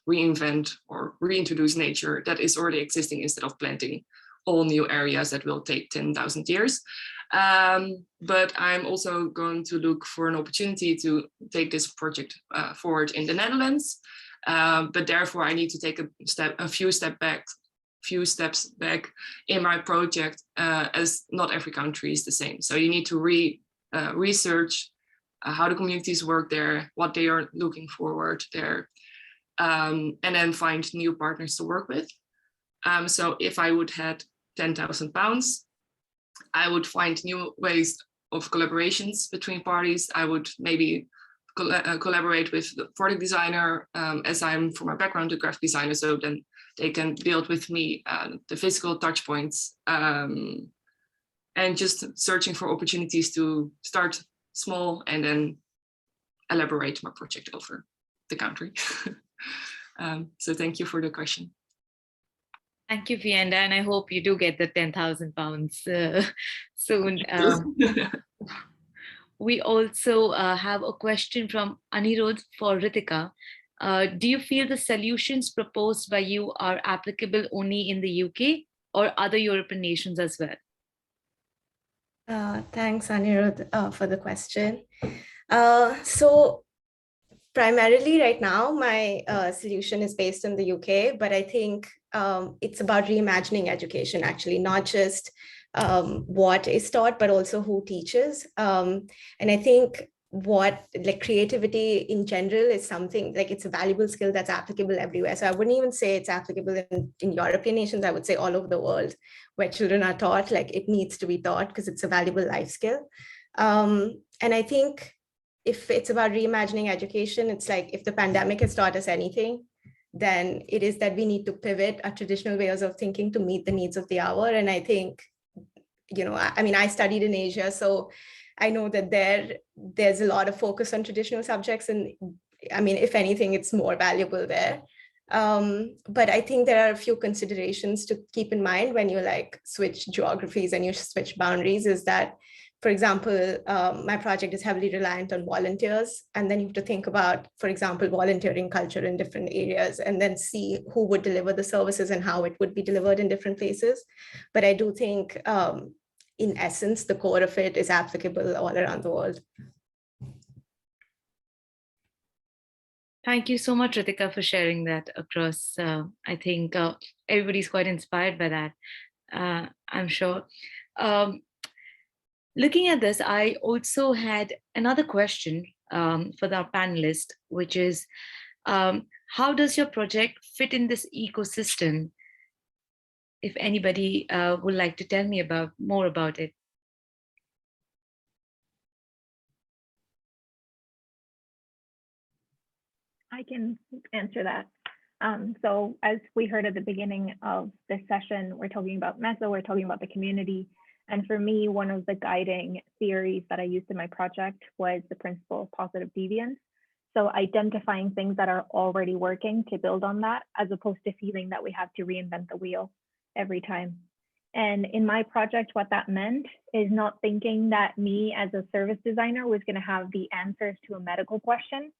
reinvent or reintroduce nature that is already existing, instead of planting all new areas that will take 10,000 years. But I'm also going to look for an opportunity to take this project forward in the Netherlands. But therefore I need to take a few steps back in my project, as not every country is the same. So you need to research how the communities work there, what they are looking forward there, and then find new partners to work with. So if I would have £10,000, I would find new ways of collaborations between parties. I would maybe collaborate with the product designer, as I'm, from my background, a graphic designer, so then they can build with me the physical touch points, and just searching for opportunities to start small and then elaborate my project over the country. So thank you for the question. Thank you, Fianda, and I hope you do get the £10,000 soon. We also have a question from Anirudh for Ritika. Do you feel the solutions proposed by you are applicable only in the UK or other European nations as well? Thanks, Anirudh, for the question. So primarily right now, my solution is based in the UK, but I think it's about reimagining education, actually, not just what is taught, but also who teaches. And I think creativity in general is something like it's a valuable skill that's applicable everywhere. So I wouldn't even say it's applicable in European nations. I would say all over the world where children are taught, like it needs to be taught because it's a valuable life skill. And I think if it's about reimagining education, it's like if the pandemic has taught us anything, then it is that we need to pivot our traditional ways of thinking to meet the needs of the hour. And I think, I mean, I studied in Asia, so I know that there's a lot of focus on traditional subjects. And I mean, if anything, it's more valuable there. But I think there are a few considerations to keep in mind when you like switch geographies and you switch boundaries is that, for example, my project is heavily reliant on volunteers. And then you have to think about, for example, volunteering culture in different areas and then see who would deliver the services and how it would be delivered in different places. But I do think, in essence, the core of it is applicable all around the world. Thank you so much, Ritika, for sharing that across. I think everybody's quite inspired by that, I'm sure. Looking at this, I also had another question for our panelist, which is, how does your project fit in this ecosystem? If anybody would like to tell me more about it. I can answer that. So as we heard at the beginning of this session, we're talking about Meso, we're talking about the community. And for me, one of the guiding theories that I used in my project was the principle of positive deviance. So identifying things that are already working to build on that, as opposed to feeling that we have to reinvent the wheel every time. And in my project, what that meant is not thinking that me as a service designer was going to have the answers to a medical question,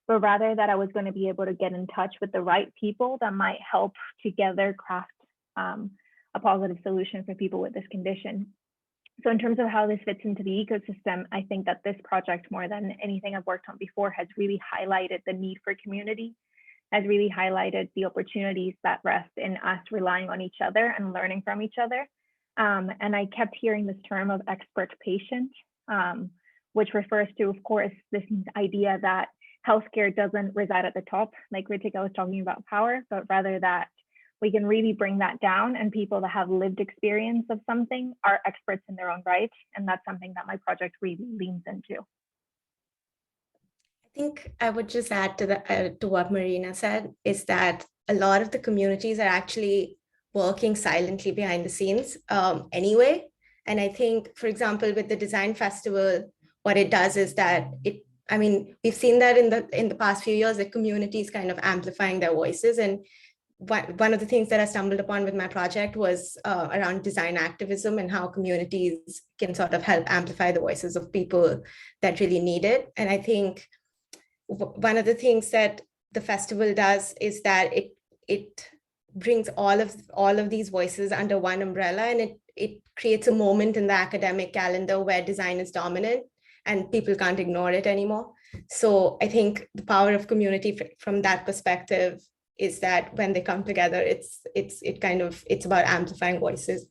but rather that I was going to be able to get in touch with the right people that might help together craft a positive solution for people with this condition. So in terms of how this fits into the ecosystem, I think that this project, more than anything I've worked on before, has really highlighted the need for community, has really highlighted the opportunities that rest in us relying on each other and learning from each other. And I kept hearing this term of expert patient, which refers to, of course, this idea that healthcare doesn't reside at the top, like Ritika was talking about power, but rather that we can really bring that down, and people that have lived experience of something are experts in their own right. And that's something that my project really leans into. I think I would just add to what Marina said, is that a lot of the communities are actually working silently behind the scenes anyway. And I think, for example, with the design festival, what it does is that we've seen that in the past few years, the communities kind of amplifying their voices. And one of the things that I stumbled upon with my project was around design activism and how communities can sort of help amplify the voices of people that really need it. And I think one of the things that the festival does is that it brings all of these voices under one umbrella, and it creates a moment in the academic calendar where design is dominant and people can't ignore it anymore. So I think the power of community from that perspective is that when they come together, it's about amplifying voices.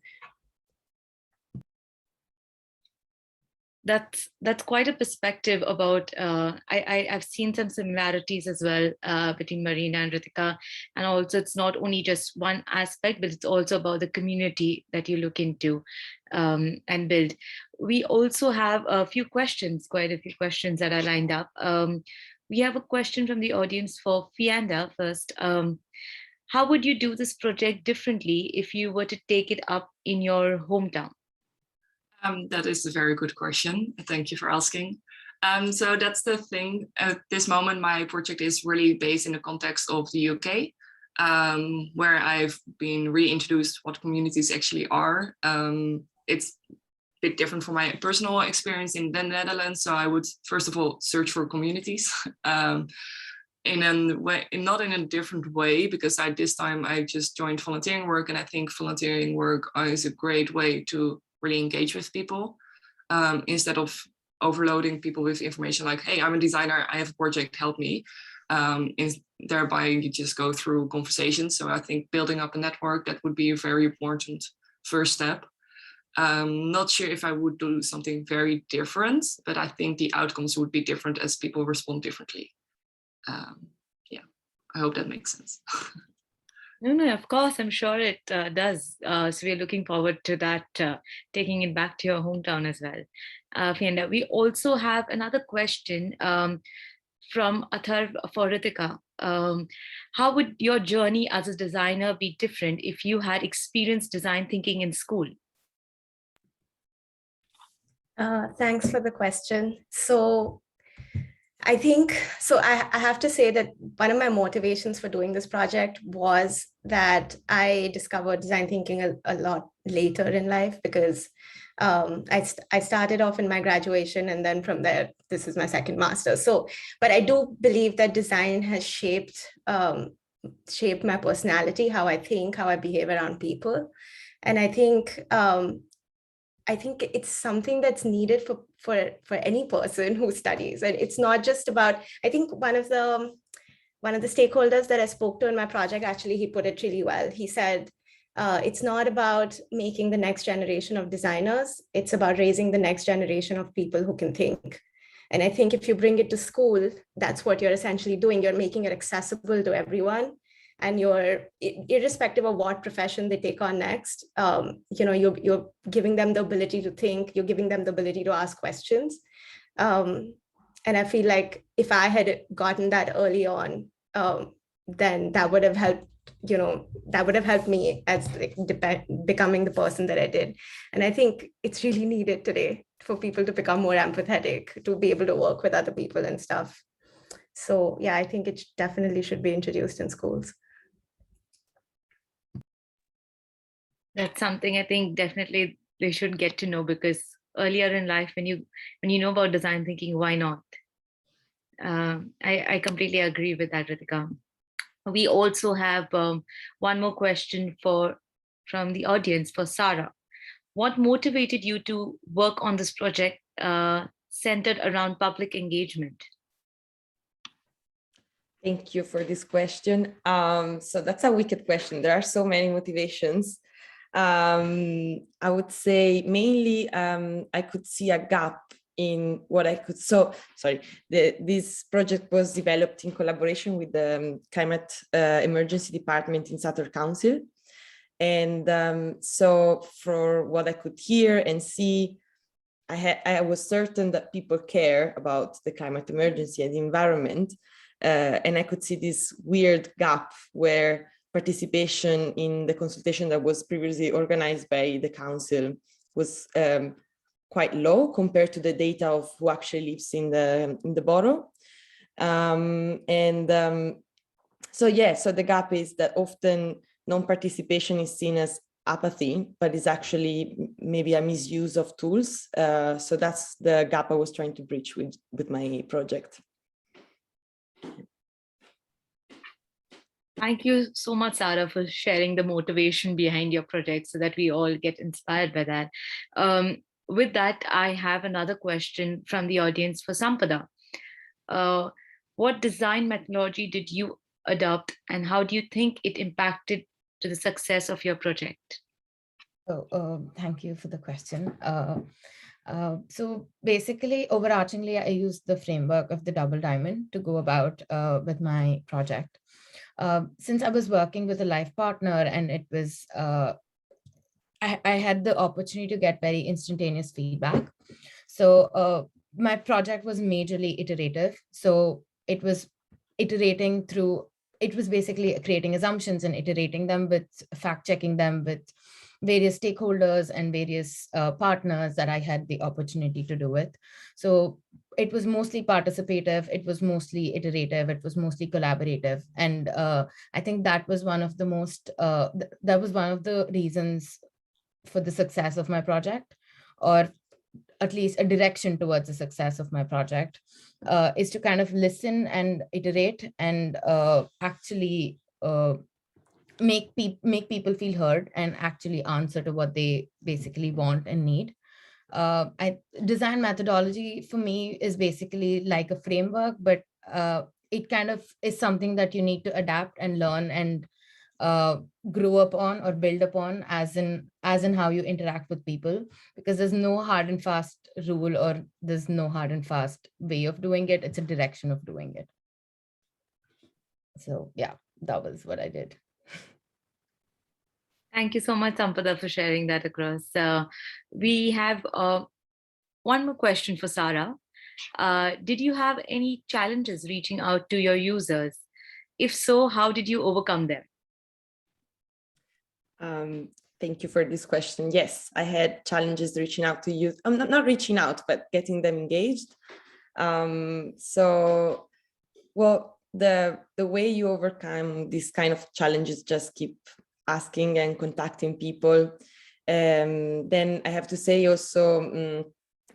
That's quite a perspective about, I've seen some similarities as well between Marina and Ritika. And also it's not only just one aspect, but it's also about the community that you look into and build. We also have quite a few questions that are lined up. We have a question from the audience for Fianda first. How would you do this project differently if you were to take it up in your hometown? That is a very good question. Thank you for asking. So that's the thing. At this moment, my project is really based in the context of the UK, where I've been reintroduced what communities actually are. It's a bit different from my personal experience in the Netherlands. So I would, first of all, search for communities in a way, not in a different way, because this time I just joined volunteering work, and I think volunteering work is a great way to really engage with people instead of overloading people with information like, hey, I'm a designer, I have a project, help me. And thereby you just go through conversations. So I think building up a network, that would be a very important first step. Not sure if I would do something very different, but I think the outcomes would be different as people respond differently. Yeah, I hope that makes sense. No, of course, I'm sure it does. So we're looking forward to that, taking it back to your hometown as well. Fienda, we also have another question from Athar for Ritika. How would your journey as a designer be different if you had experienced design thinking in school? Thanks for the question. So I think, so I have to say that one of my motivations for doing this project was that I discovered design thinking a lot later in life, because I started off in my graduation, and then from there, this is my second master's. So, but I do believe that design has shaped my personality, how I think, how I behave around people. And I think it's something that's needed for any person who studies. And it's not just about, I think one of the stakeholders that I spoke to in my project, actually, he put it really well. He said, it's not about making the next generation of designers, it's about raising the next generation of people who can think. And I think if you bring it to school, that's what you're essentially doing. You're making it accessible to everyone. And you're, irrespective of what profession they take on next, you're giving them the ability to think, you're giving them the ability to ask questions. And I feel like if I had gotten that early on, then that would have helped, that would have helped me as becoming the person that I did. And I think it's really needed today for people to become more empathetic, to be able to work with other people and stuff. So yeah, I think it definitely should be introduced in schools. That's something I think definitely they should get to know, because earlier in life, when you know about design thinking, why not? I completely agree with that, Ritika. We also have one more question from the audience for Sarah. What motivated you to work on this project centered around public engagement? Thank you for this question. So that's a wicked question. There are so many motivations. I would say mainly I could see a gap in what I could. So sorry, this project was developed in collaboration with the Climate Emergency Department in Sutter Council. And so for what I could hear and see, I was certain that people care about the climate emergency and the environment. And I could see this weird gap where participation in the consultation that was previously organized by the council was quite low compared to the data of who actually lives in the borough. So the gap is that often non-participation is seen as apathy, but is actually maybe a misuse of tools. So that's the gap I was trying to bridge with my project. Thank you so much, Sarah, for sharing the motivation behind your project so that we all get inspired by that. With that, I have another question from the audience for Sampada. What design methodology did you adopt, and how do you think it impacted to the success of your project? Thank you for the question. So basically, overarchingly, I used the framework of the double diamond to go about with my project. Since I was working with a life partner, and it was, I had the opportunity to get very instantaneous feedback. So my project was majorly iterative. So it was iterating through, it was basically creating assumptions and iterating them with fact-checking them with various stakeholders and various partners that I had the opportunity to do with. So it was mostly participative, it was mostly iterative, it was mostly collaborative. And I think that was one of the most, that was one of the reasons for the success of my project, or at least a direction towards the success of my project, is to kind of listen and iterate and actually make people feel heard and actually answer to what they basically want and need. Design methodology for me is basically like a framework, but it kind of is something that you need to adapt and learn and grow up on or build upon as in how you interact with people, because there's no hard and fast rule or there's no hard and fast way of doing it. It's a direction of doing it. So yeah, that was what I did. Thank you so much, Sampada, for sharing that across. We have one more question for Sarah. Did you have any challenges reaching out to your users? If so, how did you overcome them? Thank you for this question. Yes, I had challenges reaching out to youth. I'm not reaching out, but getting them engaged. So, well, the way you overcome these kind of challenges, just keep asking and contacting people. Then I have to say also,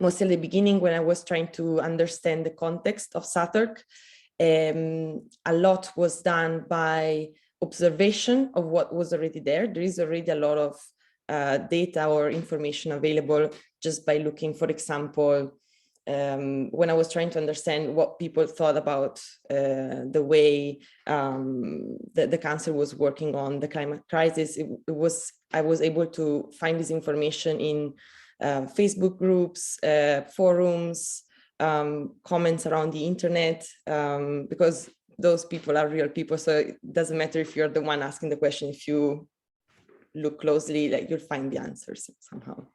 mostly in the beginning when I was trying to understand the context of SATURC, a lot was done by observation of what was already there. There is already a lot of data or information available just by looking, for example, when I was trying to understand what people thought about the way the council was working on the climate crisis, I was able to find this information in Facebook groups, forums, comments around the internet, because those people are real people. So it doesn't matter if you're the one asking the question, if you look closely, like you'll find the answers somehow.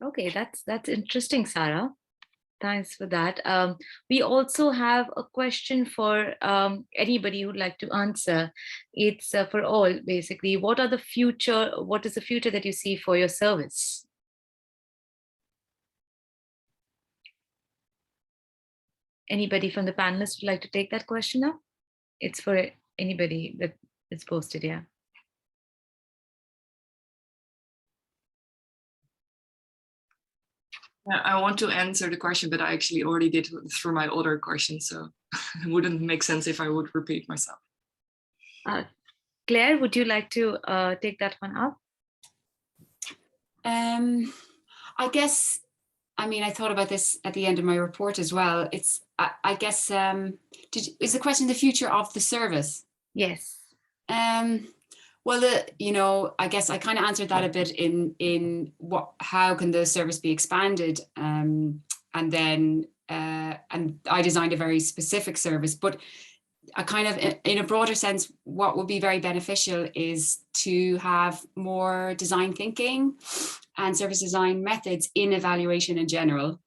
Okay, that's interesting, Sarah. Thanks for that. We also have a question for anybody who'd like to answer. It's for all, basically. What is the future that you see for your service? Anybody from the panelists would like to take that question up? It's for anybody that is posted here. I want to answer the question, but I actually already did through my other question, so it wouldn't make sense if I would repeat myself. Claire, would you like to take that one up? I guess, I mean, I thought about this at the end of my report as well. It's, I guess, is the question the future of the service? Yes. Well, you know, I guess I kind of answered that a bit in how can the service be expanded, and then and I designed a very specific service, but I kind of, in a broader sense, what would be very beneficial is to have more design thinking and service design methods in evaluation in general.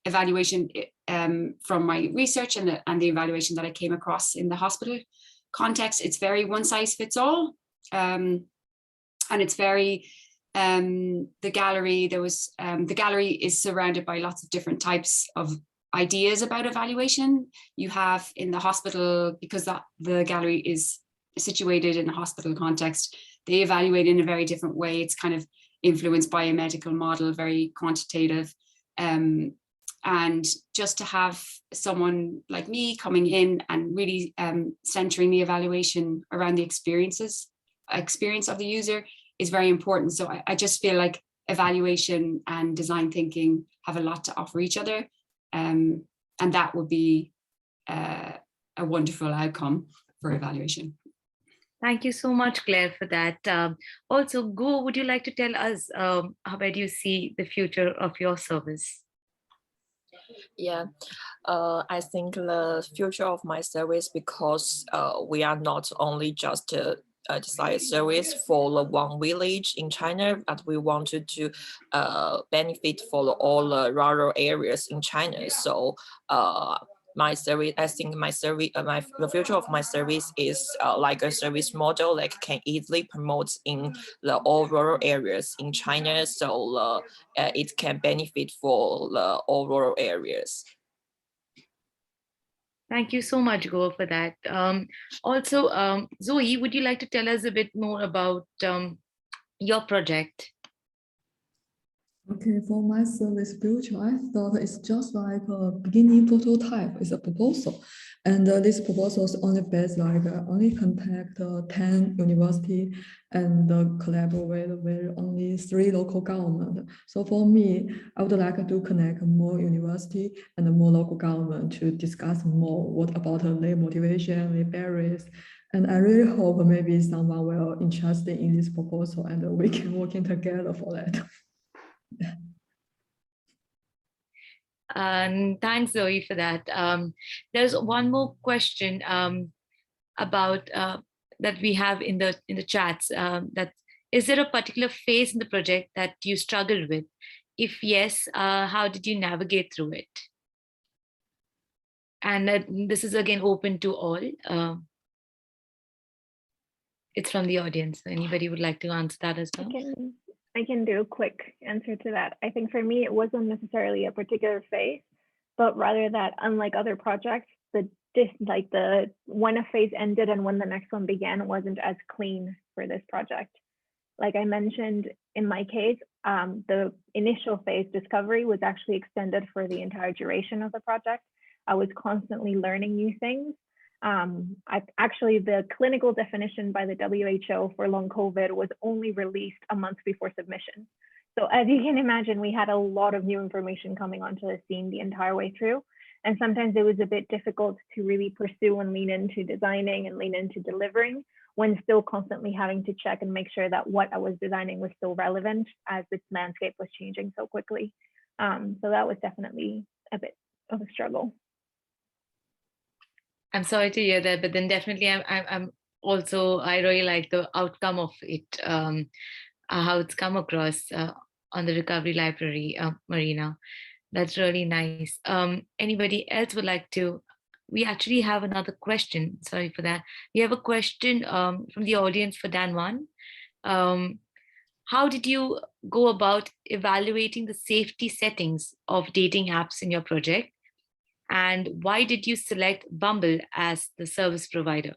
Evaluation from my research and the evaluation that I came across in the hospital context, it's very one size fits all, and it's very the gallery is surrounded by lots of different types of ideas about evaluation. You have in the hospital, because the gallery is situated in a hospital context, they evaluate in a very different way. It's kind of influenced by a medical model, very quantitative. And just to have someone like me coming in and really centering the evaluation around the experience of the user is very important. So I just feel like evaluation and design thinking have a lot to offer each other. And that would be a wonderful outcome for evaluation. Thank you so much, Claire, for that. Also, Go, would you like to tell us where do you see the future of your service? Yeah, I think the future of my service, because we are not only just design service for the one village in China, but we wanted to benefit for all the rural areas in China. So my service, I think the future of my service is like a service model that can easily promote in the all rural areas in China, so it can benefit for the all rural areas. Thank you so much, Go, for that. Also, Zoe, would you like to tell us a bit more about your project? Okay, for my service future, I thought it's just like a beginning prototype. It's a proposal, and this proposal is only based like only contact 10 university and collaborate with only 3 local government. So for me, I would like to connect more university and more local government to discuss more what about their motivation, their barriers. And I really hope maybe someone will interested in this proposal and we can working together for that. Thanks, Zoe, for that. There's one more question about that we have in the chats. That is there a particular phase in the project that you struggled with? If yes, how did you navigate through it? And this is again open to all. It's from the audience. Anybody would like to answer that as well? I can do a quick answer to that. I think for me, it wasn't necessarily a particular phase, but rather that unlike other projects, when a phase ended and when the next one began wasn't as clean for this project. Like I mentioned, in my case, the initial phase discovery was actually extended for the entire duration of the project. I was constantly learning new things. Actually, the clinical definition by the WHO for long COVID was only released a month before submission. So as you can imagine, we had a lot of new information coming onto the scene the entire way through. And sometimes it was a bit difficult to really pursue and lean into designing and lean into delivering when still constantly having to check and make sure that what I was designing was still relevant as the landscape was changing so quickly. So that was definitely a bit of a struggle. I'm sorry to hear that, but then definitely I'm also, I really like the outcome of it, how it's come across on the Recovery Library, Marina. That's really nice. Anybody else would like to? We actually have another question. Sorry for that. We have a question from the audience for Dan Wan. How did you go about evaluating the safety settings of dating apps in your project? And why did you select Bumble as the service provider?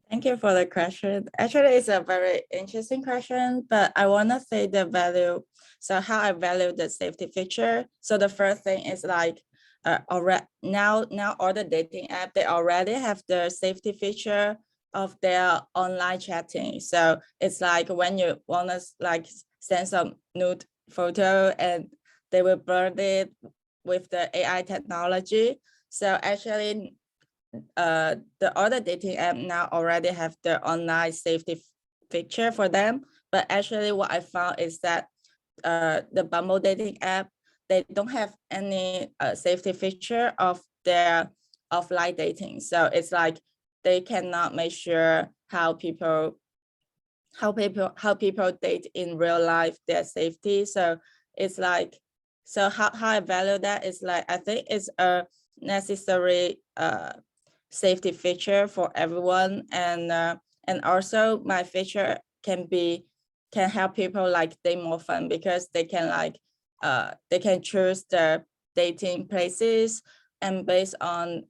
Thank you for the question. Actually, it's a very interesting question, but I want to say the value. So how I value the safety feature. So the first thing is like now all the dating app, they already have the safety feature of their online chatting. So it's like when you want to like send some nude photo and they will burn it with the AI technology. So actually, the other dating app now already have the online safety feature for them. But actually what I found is that the Bumble dating app, they don't have any safety feature of their offline dating. So it's like they cannot make sure how people date in real life, their safety. So it's like, so how I value that is like, I think it's a necessary safety feature for everyone. And also my feature can help people like date more fun because they can like, they can choose the dating places and based on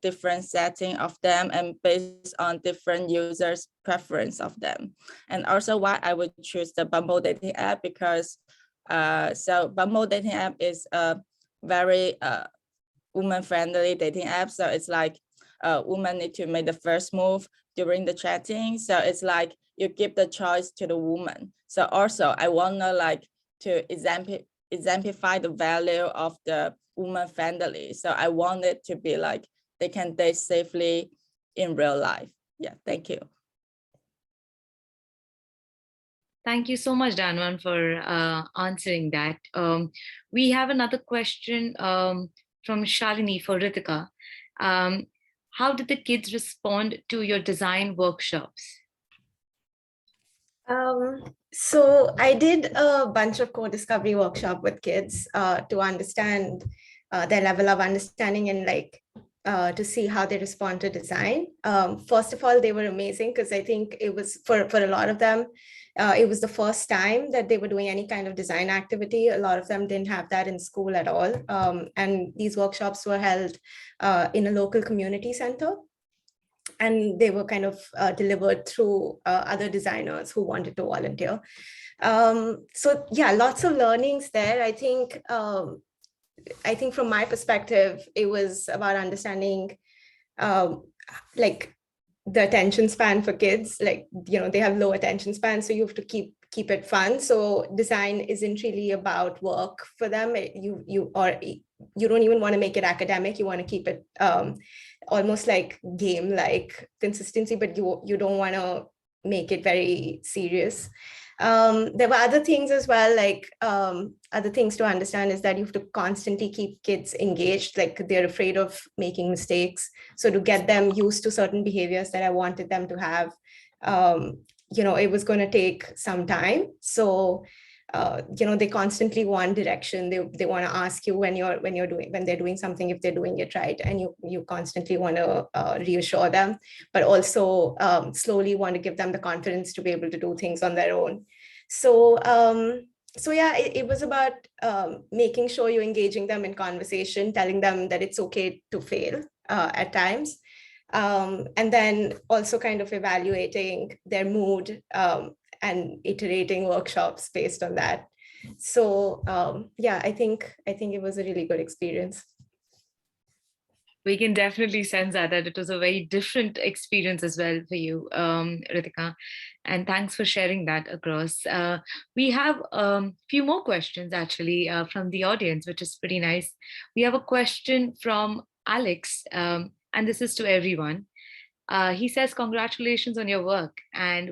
different setting of them and based on different users' preference of them. And also why I would choose the Bumble dating app because so Bumble dating app is a very woman-friendly dating app. So it's like women need to make the first move during the chatting. So it's like you give the choice to the woman. So also I want to like to exemplify the value of the woman-friendly. So I want it to be like they can date safely in real life. Yeah, thank you. Thank you so much, Danwan, for answering that. We have another question from Shalini for Ritika. How did the kids respond to your design workshops? So I did a bunch of co-discovery workshop with kids to understand their level of understanding and like to see how they respond to design. First of all, they were amazing because I think it was for a lot of them, it was the first time that they were doing any kind of design activity. A lot of them didn't have that in school at all. And these workshops were held in a local community center. And they were kind of delivered through other designers who wanted to volunteer. So yeah, lots of learnings there. I think from my perspective, it was about understanding like the attention span for kids. Like, they have low attention span, so you have to keep it fun. So design isn't really about work for them. You don't even want to make it academic. You want to keep it almost like game-like consistency, but you don't want to make it very serious. There were other things as well, like other things to understand is that you have to constantly keep kids engaged, like they're afraid of making mistakes. So to get them used to certain behaviors that I wanted them to have, it was going to take some time. So they constantly want direction. They want to ask you when they're doing something, if they're doing it right, and you constantly want to reassure them, but also slowly want to give them the confidence to be able to do things on their own. So yeah, it was about making sure you're engaging them in conversation, telling them that it's okay to fail at times, and then also kind of evaluating their mood and iterating workshops based on that. So yeah, I think it was a really good experience. We can definitely sense that it was a very different experience as well for you, Ritika. And thanks for sharing that across. We have a few more questions actually from the audience, which is pretty nice. We have a question from Alex, and this is to everyone. He says, congratulations on your work. And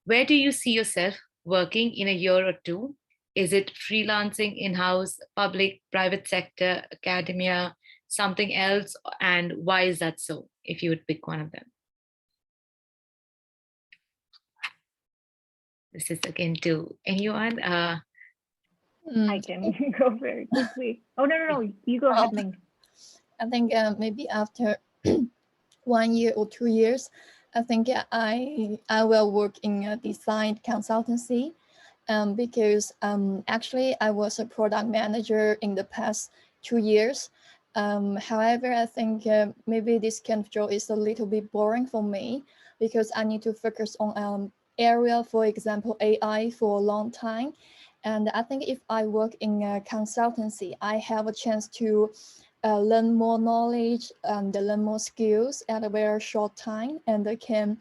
where do you see yourself working in a year or two? Is it freelancing, in-house, public, private sector, academia, something else? And why is that so, if you would pick one of them? This is again to anyone. I can go very quickly. Oh, no, you go ahead, Ming. I think maybe after 1 year or 2 years, I think I will work in a design consultancy because actually I was a product manager in the past 2 years. However, I think maybe this kind of job is a little bit boring for me because I need to focus on area, for example, AI for a long time. And I think if I work in a consultancy, I have a chance to learn more knowledge and learn more skills at a very short time, and I can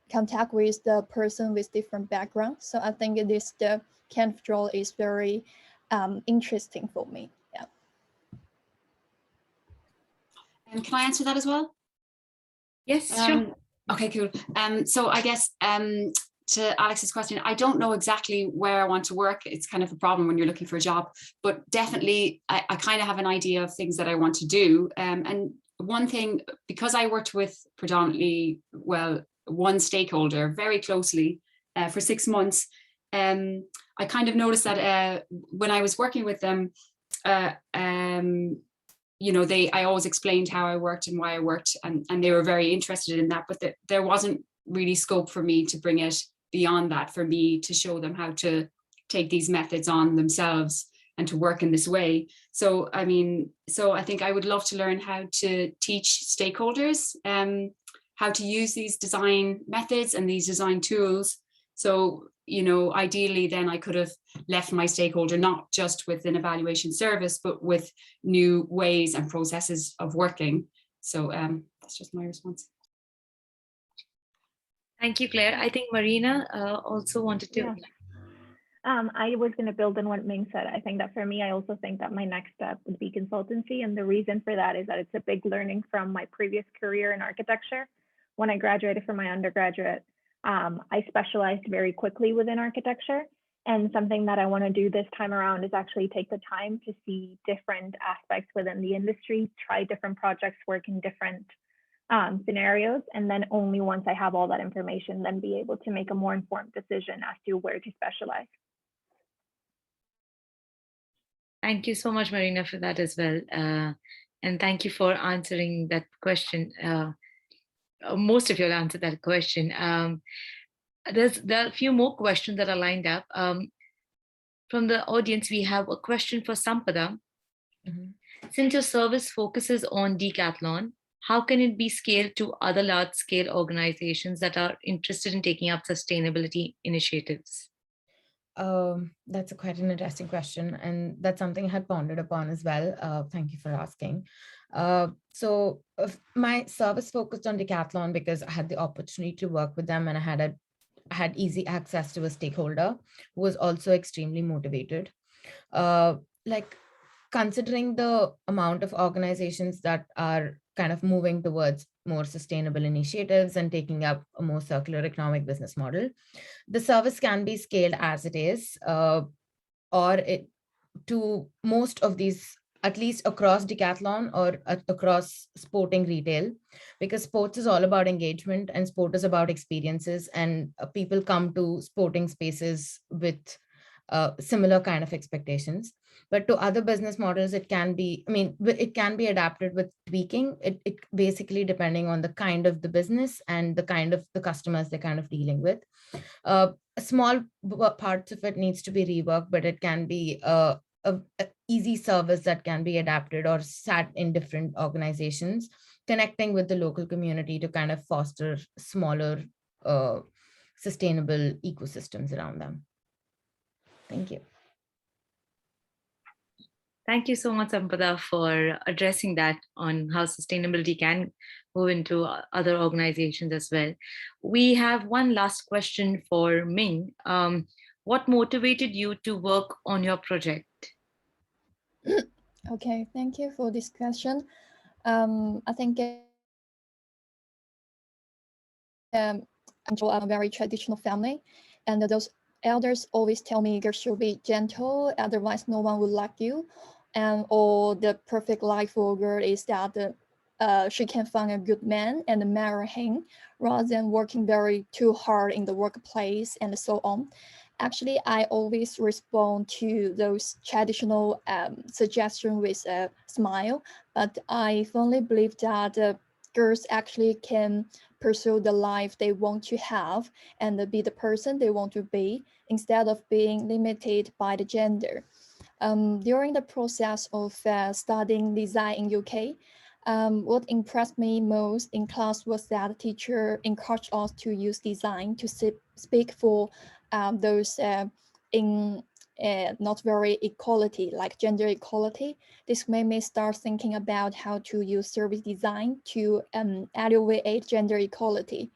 contact with the person with different backgrounds. So I think the kind of role is very interesting for me. Yeah. And can I answer that as well? Yes, sure. Okay, cool. So I guess to Alex's question, I don't know exactly where I want to work. It's kind of a problem when you're looking for a job, but definitely I kind of have an idea of things that I want to do. And one thing, because I worked with predominantly, well, one stakeholder very closely for 6 months, I kind of noticed that when I was working with them, I always explained how I worked and why I worked, and they were very interested in that, but there wasn't really scope for me to bring it beyond that, for me to show them how to take these methods on themselves and to work in this way. So, I think I would love to learn how to teach stakeholders how to use these design methods and these design tools. So, ideally then I could have left my stakeholder not just with an evaluation service, but with new ways and processes of working. So that's just my response. Thank you, Claire. I think Marina also wanted to. Yeah. I was going to build on what Ming said. I think that for me, I also think that my next step would be consultancy. And the reason for that is that it's a big learning from my previous career in architecture. When I graduated from my undergraduate, I specialized very quickly within architecture. And something that I want to do this time around is actually take the time to see different aspects within the industry, try different projects, work in different scenarios, and then only once I have all that information, then be able to make a more informed decision as to where to specialize. Thank you so much, Marina, for that as well. And thank you for answering that question. Most of you will answer that question. There are a few more questions that are lined up. From the audience, we have a question for Sampada. Mm-hmm. Since your service focuses on decathlon, how can it be scaled to other large-scale organizations that are interested in taking up sustainability initiatives? That's quite an interesting question, and that's something I had pondered upon as well. Thank you for asking. My service focused on decathlon because I had the opportunity to work with them, and I had easy access to a stakeholder who was also extremely motivated. Like, considering the amount of organizations that are kind of moving towards more sustainable initiatives and taking up a more circular economic business model, the service can be scaled as it is, to most of these, at least across decathlon or across sporting retail, because sports is all about engagement and sport is about experiences, and people come to sporting spaces with similar kind of expectations. But to other business models, it can be, it can be adapted with tweaking. It basically depending on the kind of the business and the kind of the customers they're kind of dealing with. Small parts of it needs to be reworked, but it can be a easy service that can be adapted or sat in different organizations, connecting with the local community to kind of foster smaller, sustainable ecosystems around them. Thank you. Thank you so much, Sampada, for addressing that on how sustainability can move into other organizations as well. We have one last question for Ming. What motivated you to work on your project? Okay, thank you for this question. I think I'm a very traditional family, and those elders always tell me you should be gentle, otherwise no one will like you. Or the perfect life for a girl is that she can find a good man and marry him rather than working too hard in the workplace and so on. Actually, I always respond to those traditional suggestions with a smile, but I firmly believe that girls actually can pursue the life they want to have and be the person they want to be instead of being limited by the gender. During the process of studying design in UK, what impressed me most in class was that the teacher encouraged us to use design to speak for those in not very equality, like gender equality. This made me start thinking about how to use service design to elevate gender equality.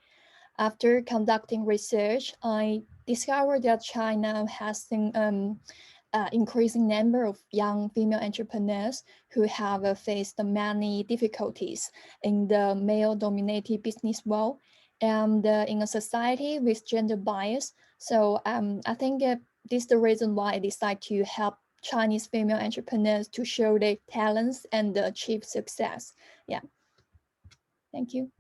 After conducting research, I discovered that China has an increasing number of young female entrepreneurs who have faced many difficulties in the male-dominated business world and in a society with gender bias. So I think this is the reason why I decided to help Chinese female entrepreneurs to show their talents and achieve success. Yeah. Thank you.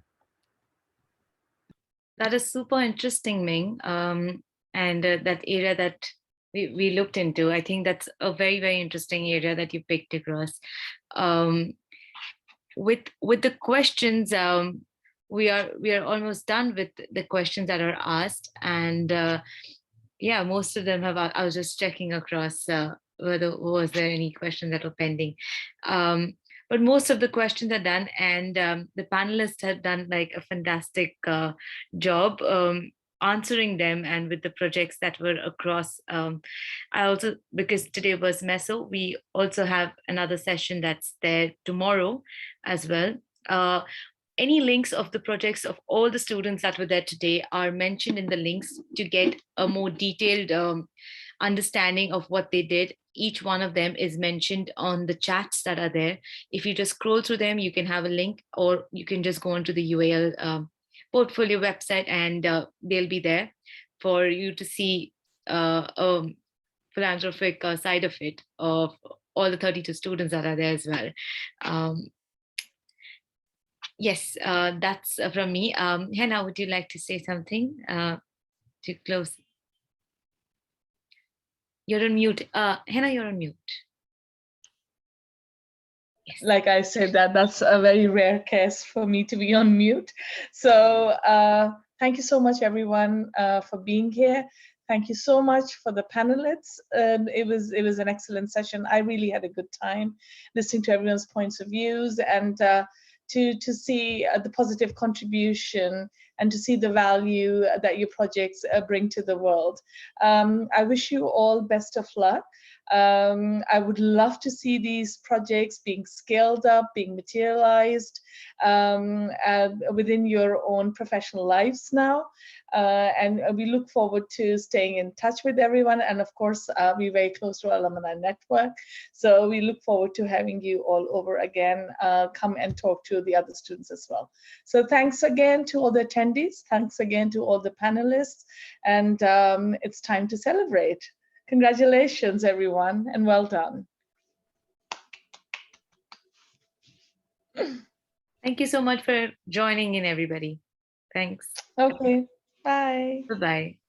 That is super interesting, Ming. And that area that we looked into, I think that's a very, very interesting area that you picked across. With the questions, we are almost done with the questions that are asked, and yeah, most of them have. I was just checking across whether was there any questions that were pending. But most of the questions are done, and the panelists have done like a fantastic job answering them, and with the projects that were across. I also, because today was Meso, we also have another session that's there tomorrow as well. Any links of the projects of all the students that were there today are mentioned in the links to get a more detailed understanding of what they did. Each one of them is mentioned on the chats that are there. If you just scroll through them, you can have a link, or you can just go onto the UAL portfolio website, and they'll be there for you to see a philanthropic side of it, of all the 32 students that are there as well. Yes, that's from me. Hannah, would you like to say something to close? You're on mute. Hannah, you're on mute. Yes. Like I said, that's a very rare case for me to be on mute. So thank you so much, everyone, for being here. Thank you so much for the panelists. It was an excellent session. I really had a good time listening to everyone's points of views, and to see the positive contribution and to see the value that your projects bring to the world. I wish you all best of luck. I would love to see these projects being scaled up, being materialized within your own professional lives now. And we look forward to staying in touch with everyone. And of course, we're very close to our alumni network. So we look forward to having you all over again, come and talk to the other students as well. So thanks again to all the attendees. Thanks again to all the panelists. And it's time to celebrate. Congratulations, everyone, and well done. Thank you so much for joining in, everybody. Thanks. Okay, bye. Bye-bye.